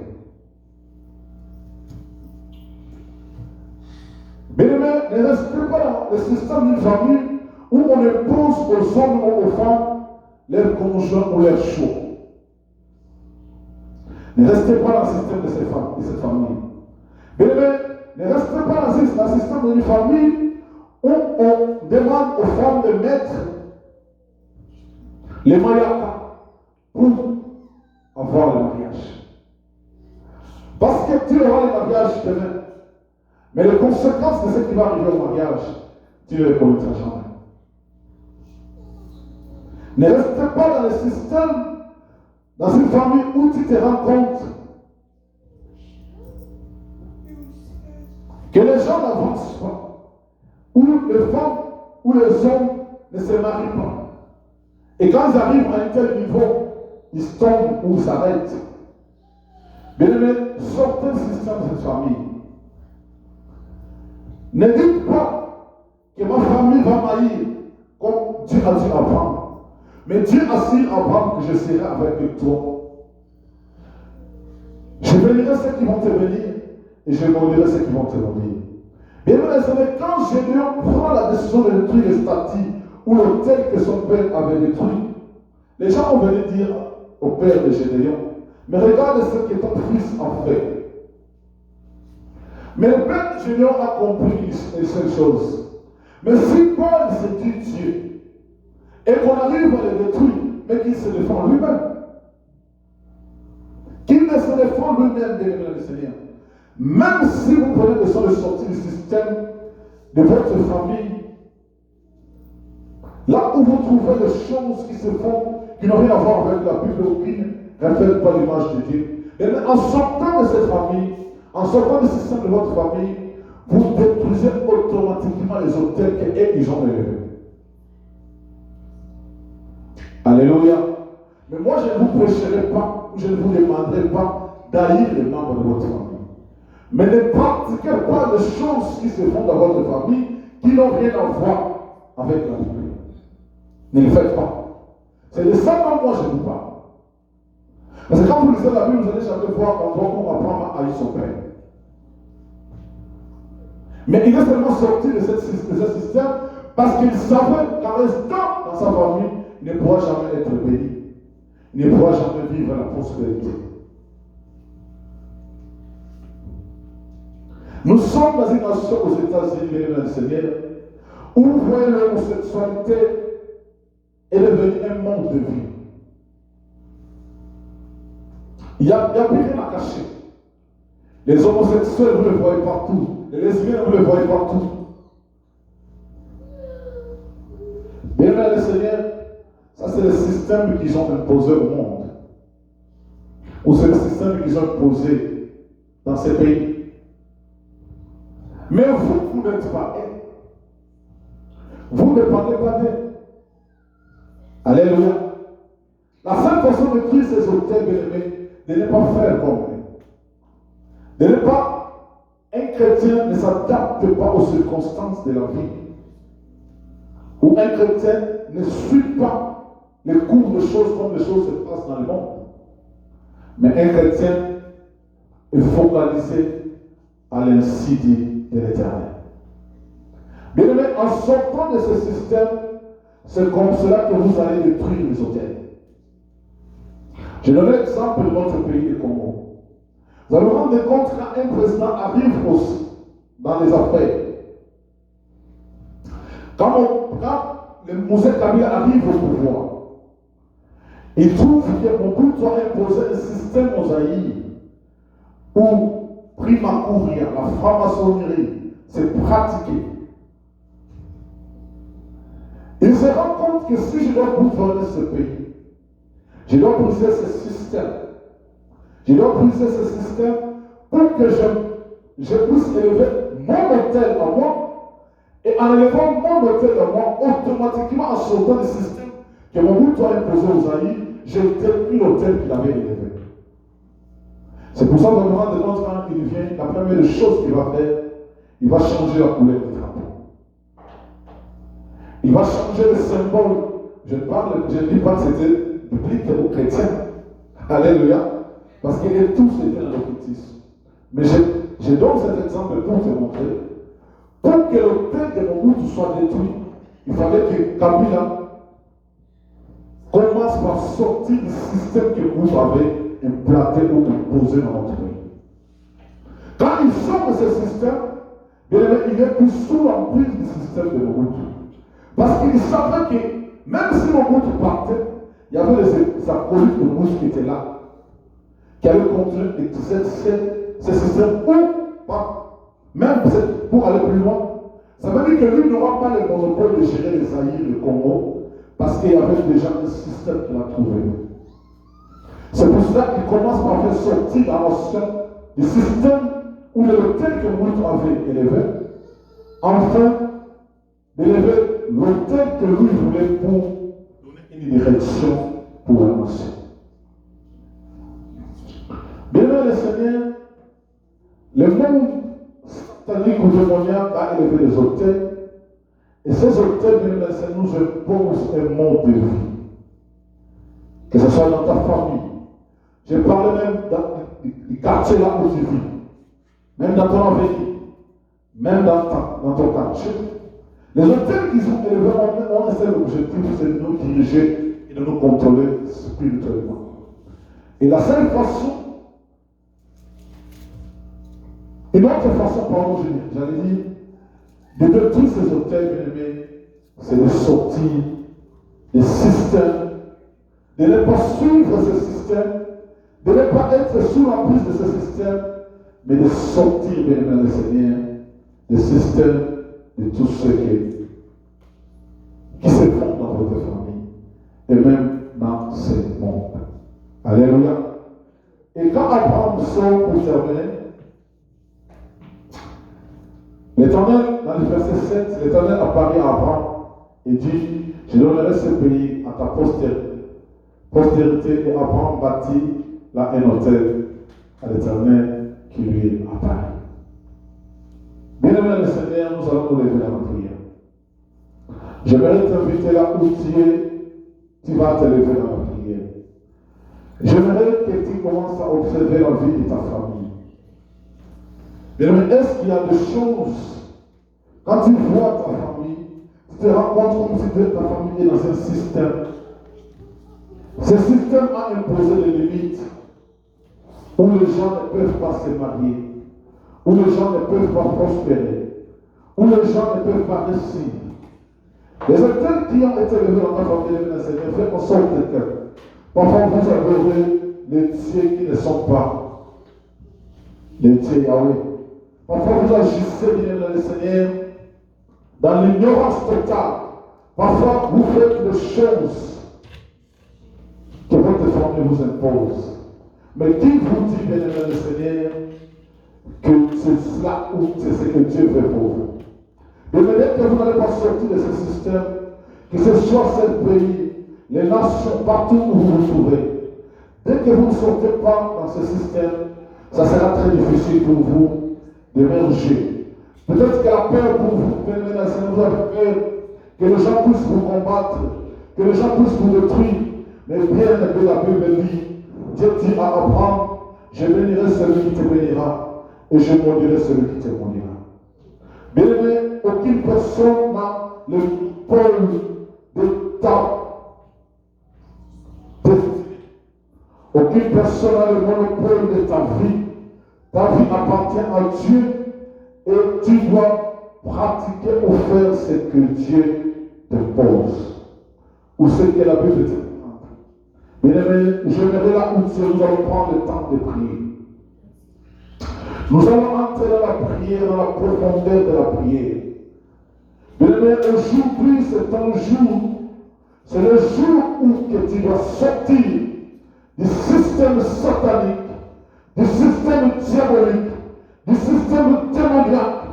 Bien aimé, ne restez pas dans le système d'une famille où on impose aux hommes ou aux femmes leur conjoint ou leur choix. Ne restez pas dans le système de cette famille. Bien aimé, ne restez pas dans le système d'une famille où on demande aux femmes de mettre les mayakas pour avoir le mariage. Parce que tu auras le mariage demain. Mais les conséquences de ce qui va arriver au mariage, tu ne les connaîtras jamais. Ne restez pas dans le système, dans une famille où tu te rends compte que les gens n'avancent pas, où les femmes où les hommes ne se marient pas. Et quand ils arrivent à un tel niveau, ils tombent ou ils s'arrêtent. Bien-aimés, sortez le système de cette famille. Ne dites pas que ma famille va m'haïr comme Dieu a dit à Abraham. Mais Dieu a dit à Abraham que je serai avec toi. Je bénirai ceux qui vont te bénir et je maudirai ceux qui vont te maudire. Bien-aimés, quand Gédéon prend la décision de détruire les statues ou l'autel que son père avait détruit, les gens ont venu dire au père de Gédéon, mais regarde ce que ton fils a fait. Mais le père de Gédéon a compris une seule chose. Mais si Paul se dit Dieu, et qu'on arrive à le détruire, mais qu'il se défend lui-même, qu'il ne se défend lui-même des ennemis du Seigneur, même si vous prenez le soin de sortir du système de votre famille, là où vous trouvez des choses qui se font, qui n'ont rien à voir avec la Bible ou qui ne reflètent pas l'image de Dieu. Et en sortant de cette famille, en sortant du système de votre famille, vous détruisez automatiquement les autels qu'ils ont élevés. Alléluia. Mais moi, je ne vous prêcherai pas, je ne vous demanderai pas d'haïr les membres de votre famille. Mais ne pratiquez pas les choses qui se font dans votre famille qui n'ont rien à voir avec la Bible. Ne le faites pas. C'est de ça que moi je vous parle. Parce que quand vous lisez la Bible, vous allez jamais voir comment Abraham a haï son père. Mais il est seulement sorti de ce système parce qu'il savait qu'en restant dans sa famille, il ne pourra jamais être béni. Il ne pourra jamais vivre la prospérité. Nous sommes dans une nation aux États-Unis, mesdames et Seigneur, où vous voyez l'homosexualité est devenue un monde de vie. Il n'y a plus rien à cacher. Les homosexuels, vous le voyez partout. Les lesbiennes, vous le voyez partout. Bien, le Seigneur, ça c'est le système qu'ils ont imposé au monde. Ou c'est le système qu'ils ont imposé dans ces pays. Mais vous n'êtes pas eux. Vous ne dépendez pas d'eux. Alléluia. La seule façon de tuer ces hôtels, bien-aimés, de ne pas faire comme eux. De ne pas, un chrétien ne s'adapte pas aux circonstances de la vie. Ou un chrétien ne suit pas les cours de choses comme les choses se passent dans le monde. Mais un chrétien est focalisé à l'insidieux de l'Éternel. Bien aimé, en sortant de ce système, c'est comme cela que vous allez détruire les hôtels. Je donne l'exemple de notre pays, le Congo. Vous allez vous rendre compte qu'un président arrive aussi dans les affaires. Quand le Mosé Kabila arrive au pouvoir, il trouve que Mobutu doit imposer un système aux Zaïre où Primakuria, la franc-maçonnerie, c'est pratiqué. Il se rend compte que si je dois gouverner ce pays, je dois briser ce système. Je dois briser ce système pour que je puisse élever mon hôtel à moi. Et en élevant mon hôtel à moi, automatiquement en sortant du système que Mobutu a imposé aux Zaïre, j'ai détruit l'hôtel qu'il avait élevé. C'est pour ça qu'on me rend compte quand il vient, la première chose qu'il va faire, il va changer la couleur du drapeau. Il va changer le symbole. Je ne dis pas que c'était biblique ou chrétien. Alléluia. Parce qu'ils tous étaient dans l'occultisme. Mais je donne cet exemple pour te montrer. Pour que l'hôtel de Mobutu soit détruit, il fallait que Kabila commence par sortir du système que vous avez implanté ou imposé dans notre pays. Quand il sort de ce système, il est plus sous l'emprise du système de Mobutu. Parce qu'il savait que même si Mobutu partait, il y avait les acolytes de Mobutu qui étaient là, qui allaient continuer d'exercer ce système ou pas. Même pour aller plus loin, ça veut dire que lui n'aura pas le monopole de gérer les Zaïre, le Congo, parce qu'il y avait déjà un système qu'il a trouvé. C'est pour cela qu'il commence par faire sortir la notion du système où l'hôtel que Mobutu avait élevé, enfin d'élever l'autel que lui voulait pour donner une direction pour avancer. Bien le Seigneur, le monde satanique ou démoniaque a élevé des autels, et ces autels, bien le Seigneur, nous imposent un mode de vie. Que ce soit dans ta famille. Je parle même du quartier là où tu vis, même dans ton avenir, même dans ton quartier. Les autels qu'ils ont élevés ont un seul objectif, c'est de nous diriger et de nous contrôler spirituellement. Et la seule façon, une autre façon, pardon, j'allais dire, de détruire ces hôtels, bien aimés, c'est de sortir des systèmes, de ne pas suivre ces systèmes, de ne pas être sous l'emprise de ces systèmes, mais de sortir, bien aimé le Seigneur, des systèmes de tous ceux qui se font dans votre famille, et même dans ce monde. Alléluia. Et quand Abraham sort pour terminer, l'Éternel, dans le verset 7, l'Éternel apparaît à Abraham et dit, je donnerai ce pays à ta postérité, et Abraham bâtit là un autel à l'Éternel qui lui apparaît. Bien-aimé le Seigneur, nous allons nous lever dans la prière. J'aimerais t'inviter là où tu vas te lever dans la prière. J'aimerais que tu commences à observer la vie de ta famille. Mais est-ce qu'il y a des choses, quand tu vois ta famille, tu te rends compte comme si ta famille est dans un système. Ce système a imposé des limites où les gens ne peuvent pas se marier, où les gens ne peuvent pas prospérer, où les gens ne peuvent pas réussir. Les hôtels qui ont été élevés dans ta famille, le Seigneur, fait en sorte que parfois vous adorez les dieux qui ne sont pas les dieux Yahweh. Parfois vous agissez, bien le Seigneur, dans l'ignorance totale. Parfois vous faites des choses que votre famille vous impose. Mais qui vous dit, bien le Seigneur, que c'est cela ou c'est ce que Dieu veut pour vous? De manière que vous n'allez pas sortir de ce système, que ce soit ce pays, les nations, partout où vous vous trouvez. Dès que vous ne sortez pas dans ce système, ça sera très difficile pour vous d'émerger. Peut-être que la peur pour vous, vous avez peur que les gens puissent vous combattre, que les gens puissent vous détruire. Mais bien que la Bible dit, Dieu dit à Abraham, je bénirai celui qui te bénira et je maudirai celui qui te maudira. Bien aimé, aucune personne n'a le pôle de ta destinée. Aucune personne n'a le monopole de ta vie. Ta vie appartient à Dieu et tu dois pratiquer ou faire ce que Dieu te pose ou ce que la Bible te demande. Bien aimé, j'aimerais là où nous allons prendre le temps de prier. Nous allons entrer dans la prière, dans la profondeur de la prière. Bien aimé, aujourd'hui c'est un jour, c'est le jour où que tu dois sortir du système satanique, du système diabolique, du système démoniaque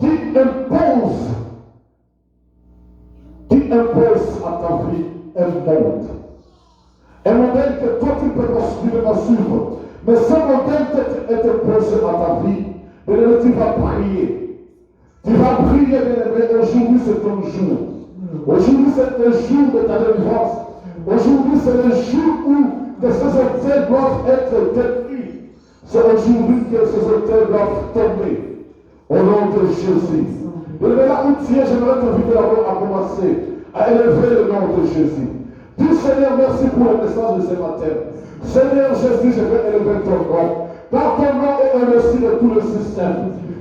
qui impose à ta vie un monde. Un modèle que toi tu peux pas suivre. Mais ce modèle est imposé à ta vie. Bien-aimé, tu vas prier. Tu vas prier, bien-aimé. Aujourd'hui c'est ton jour. Aujourd'hui c'est le jour de ta délivrance. Aujourd'hui c'est le jour où ces hôtels doivent être détruits. C'est aujourd'hui que ces hôtels doivent tomber. Au nom de Jésus. Bien-aimé, là où tu es, j'aimerais t'inviter d'abord à commencer à élever le nom de Jésus. Dis Seigneur, merci pour le message de ce matin. Seigneur Jésus, je veux élever ton nom. Car ton nom est au-dessus de tout le système.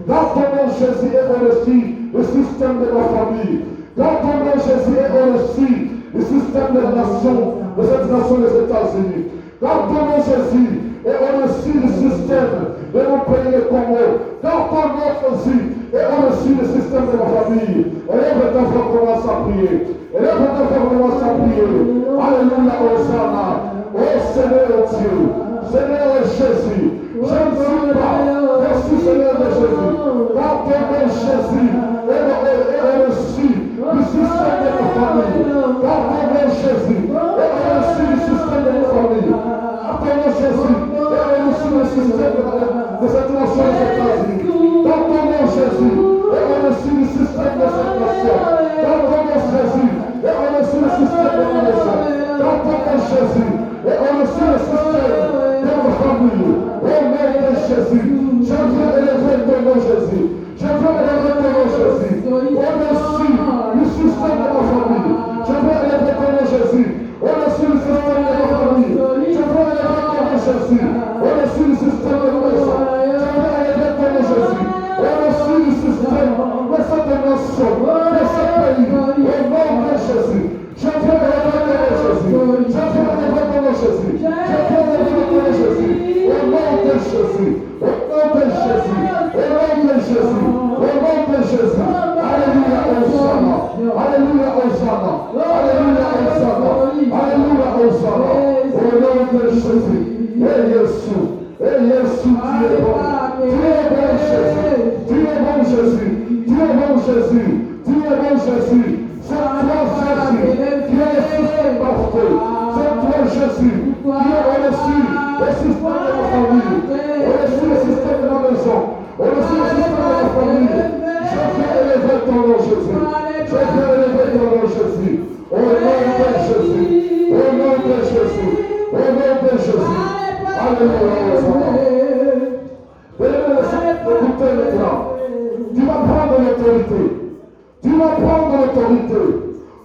Car ton nom Jésus est au-dessus du système de ma famille. Car ton nom Jésus est au-dessus du système de la nation, de cette nation des États-Unis. Car ton nom Jésus est au-dessus du système de mon pays le Congo. Car ton nom Jésus est au-dessus du système de ma famille. Élève ta voix, commence à prier. Élève ta voix, commence à prier. Alléluia, Hosanna. Oh Seigneur Dieu, Seigneur Jésus, je ne suis pas. Merci Seigneur de Jésus. Car ton nom Jésus est au-dessus du système Jésus. Et on reçu le système de notre famille. Appelons Jésus. Et on reçu le système de cette nation et cette États-Unis. Dans ton nom Jésus. Et on reçu le système de cette nation. Dans ton nom Jésus. Et on reçu le système de la nation. Dans ton nom Jésus. Et on reçu le système de notre famille. Au nom de Jésus. Je veux élever ton nom Jésus. Je veux élever ton nom Jésus. Au-dessus du système de ma famille. Je veux élever ton nom Jésus. Au-dessus du système de ma famille. Je veux élever ton nom Jésus. Au-dessus du système de ma maison. Je veux élever ton nom Jésus. Au-dessus du système de cette nation, de ce pays. Au nom de Jésus. Je veux élever ton nom Jésus. Je veux élever ton nom Jésus. Je veux élever ton nom Jésus. Au nom de Jésus. Au nom de Jésus. Au nom de Jésus. Au nom de Jésus. Alléluia, Hosanna. Alléluia, Hosanna. Alléluia, Hosanna. Alléluia, Hosanna. Au nom de Jésus. Et Jésus. Et Jésus, tu es bon. Tu es bon, Jésus. Tu es bon, Jésus. Tu es bon, Jésus. Tu es bon, Jésus. C'est toi, Jésus, qui est le système parfait. C'est toi, Jésus, qui est au-dessus le système de ma famille, au-dessus le système de la maison, au-dessus le système de la famille. Je veux élever ton nom, Jésus. Je veux élever ton nom, Jésus. Au nom de Jésus. Au nom de Jésus. Au nom de Jésus. Alléluia. Écoutez maintenant. Tu vas prendre l'autorité. Tu vas prendre l'autorité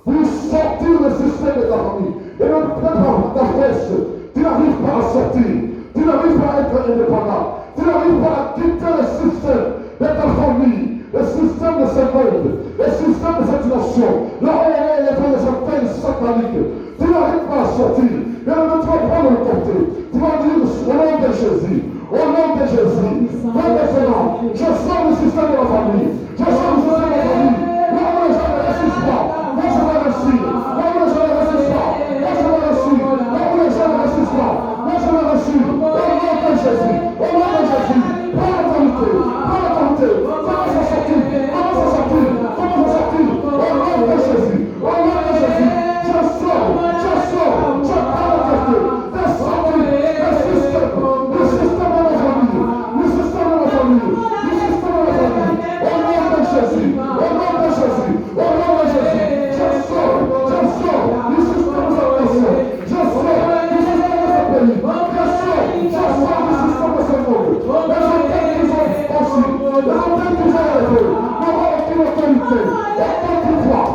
pour sortir le système de ta famille. Et même par ta force, tu n'arrives pas à sortir. Tu n'arrives pas à être indépendant. Tu n'arrives pas à quitter le système de ta famille, le système de ce monde, le système de cette nation. Là où on est élevé de cette peine satanique. Tu n'arrives pas à sortir. Et même tu vas prendre l'autorité. Tu vas dire au nom de Jésus. Au nom de Jésus. Maintenant, je sors le système de la famille. Je sors le système de la famille. Moi, je ne résiste pas. Moi, je vais réussir. Moi, je ne résiste pas. Moi, je vais réussir. Moi, je ne résiste pas. Moi, je vais réussir. Au nom de Jésus. Au nom de Jésus. Prends l'autorité. Prends l'autorité. Commence à sortir. Commence à sortir. Commence à sortir. Au nom de Jésus. Au nom de Jésus. Je sors. Je sors. Je prends l'autorité. De sortir. Le système. Le système de la famille. Le système de la famille. Le système de la famille. Au nom de Jésus. Au nom de Jésus. Au nom de Jésus. Je sors. Je sors. Du système de la nation. Je sors. Du système de ce pays. Je sors. Je sors du système de ce monde. Les antennes qui sont aussi. Les antennes qui sont élevées. N'auront aucune autorité. Aucun pouvoir.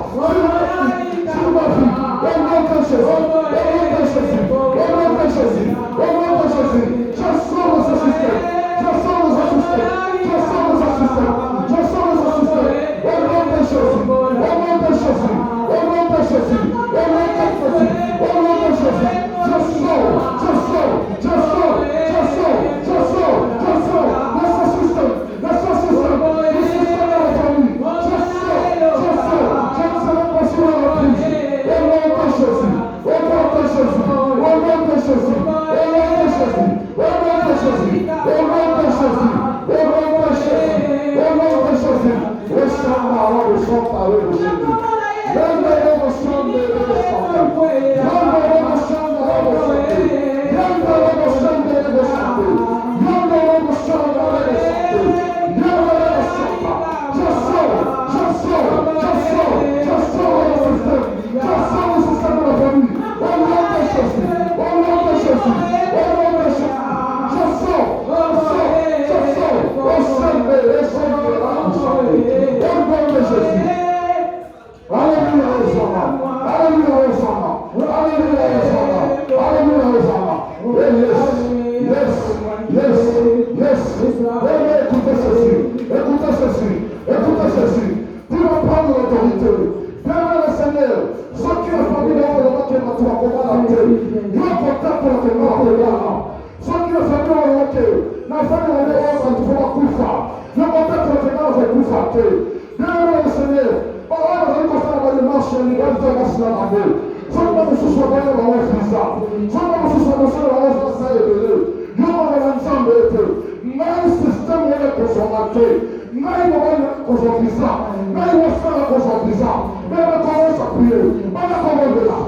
Sur ma vie. Au nom de Jésus. Au nom de Jésus. Au nom de Jésus. Au nom de Jésus. Je sors de ce système. Je sors de ce système. Je sors de ce système. Je sors de ce système. Au nom de Jésus. Au nom de Jésus. Au nom de Jésus. Au nom de Jésus. Au nom de Jésus. Je sors. Je sors. Je sors. Je sors. Je sors. Je sors de ce système. De ce système. Du système de la famille. Je sors. Je sors. Je ne serai pas sur la reprise. Au nom de Jésus. Au nom de Jésus. Au nom de Jésus. Au nom de Jésus. Au nom de Jésus. Au nom de Jésus. Au nom de Jésus. Au nom de Jésus. Le sang marron, le sang parlé de Jésus. L'homme de l'émotion de l'émotion. L'homme de l'émotion de l'émotion. L'homme de l'émotion de l'émotion. L'homme de l'émotion de l'émotion. L'homme de l'émotion. Je sors. Je sors. Je sors. Je sors du système. Je sors du système de la famille. Au nom de Jésus. Au nom de Jésus. Au nom de Jésus. Je sors. Je sors. Au sein de l'esprit de la santé. Au nom de Jésus. Alléluia, Hosanna. Alléluia, Hosanna. Alléluia, Hosanna. Alléluia, Hosanna. Yes. Yes. Yes. Écoutez ceci. Écoutez ceci. Écoutez ceci. Tu vas prendre l'autorité. Viens le Seigneur. Ceux qui ont famille dans le monde qui est maintenant, comment la terre. Il va porter pour la terre. Ceux qui ont famille dans le monde qui est na famille dans le monde qui est kufa. Le porter pour la terre est kufa. Viens le Seigneur. Oh, on va faire le marché, on va faire la marche. Seulement que ce soit bien dans la visa. Seulement que ce soit dans la visa et de l'eau. Nous avons l'ensemble de l'eau. Mais le système est consommaté. Mais il va faire la visa. Mais il va faire la visa. Mais il va commencer à prier. On va commencer là.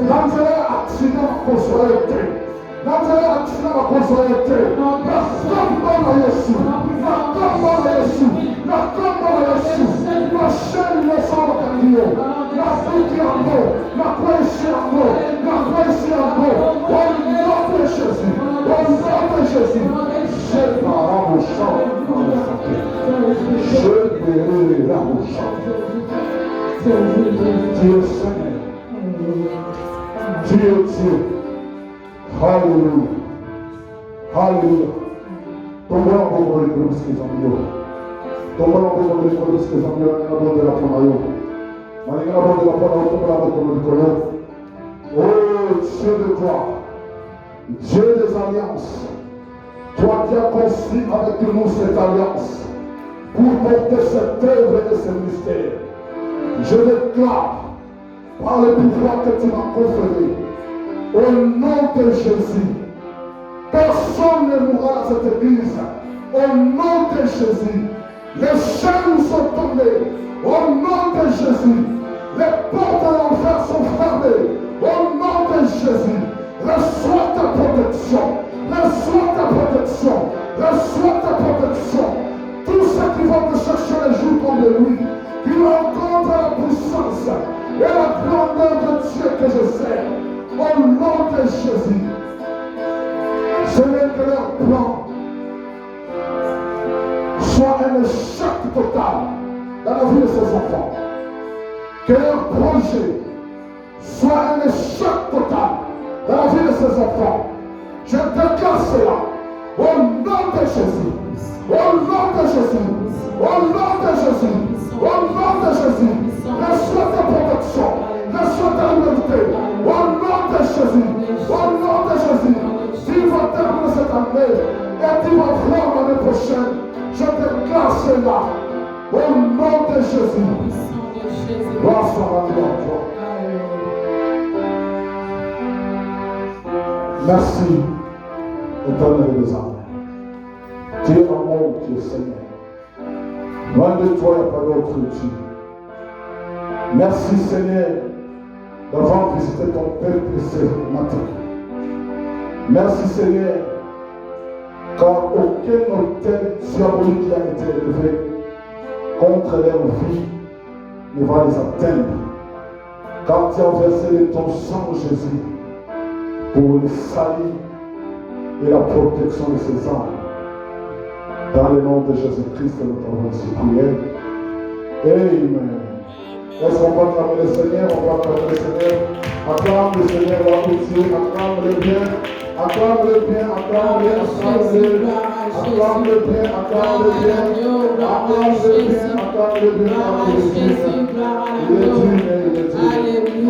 Dans un accident qu'on soit été, Nathalie accident à cause de l'été. La combat à Jésus. La combat à Jésus. La combat à Jésus. La chaîne ne s'en va pas dire. La boucle en haut. La croix ici en haut. La croix ici en haut. Au nom de Jésus. Au nom de Jésus. Je parle au chant. Je bénirai au chant. Dieu Seigneur. Dieu. Hallelujah. Hallelujah. Tombons en bon de ce qu'ils ont mis. Tombons en bon de ce qu'ils ont mis. On a de la ponayo. On a de la ponayo. Tombons en oh Dieu de gloire. Dieu des alliances. Toi qui as conçu avec nous cette alliance pour porter cette œuvre et ce mystère. Je déclare par le pouvoir que tu m'as conféré. Au nom de Jésus, personne ne mourra dans cette église. Au nom de Jésus, les chaînes sont tombées. Au nom de Jésus, les portes de l'enfer sont fermées. Au nom de Jésus, reçois ta protection. Reçois ta protection. Reçois ta protection. Tous ceux qui vont te chercher les jours comme de lui, qui rencontrent la puissance et la grandeur de Dieu que je sers. Au nom de Jésus, ce n'est que leur plan soit un échec total dans la vie de ses enfants. Que leur projet soit un échec total dans la vie de ses enfants. Je déclare cela au nom de Jésus. Au nom de Jésus. Au nom de Jésus. Au nom de Jésus. Reçois ta protection. Reçois ta liberté. Au nom de Jésus. Au nom de Jésus. Tu vas terminer cette année et tu vas voir l'année prochaine. Je déclare cela au nom de Jésus. Gloire soit rendue à toi. Merci, éternel des armées. Tu es amour, tu es Seigneur. Loin de toi, il n'y a pas d'autre Dieu. Merci Seigneur d'avoir visité ton peuple ce matin. Merci Seigneur, car aucun hôtel diabolique qui a été élevé contre leur vie ne va les atteindre. Car tu as versé ton sang, Jésus, pour le salut et la protection de ses âmes. Dans le nom de Jésus-Christ, nous t'avons ainsi prié. Amen. Est-ce qu'on va acclamer le Seigneur? On va acclamer le Seigneur. Acclame le Seigneur, acclame-le bien. Acclame-le bien, acclame-le, acclame-le. Acclame-le bien, acclame-le bien. Acclame-le bien, acclame-le bien. Il est digne, il est digne.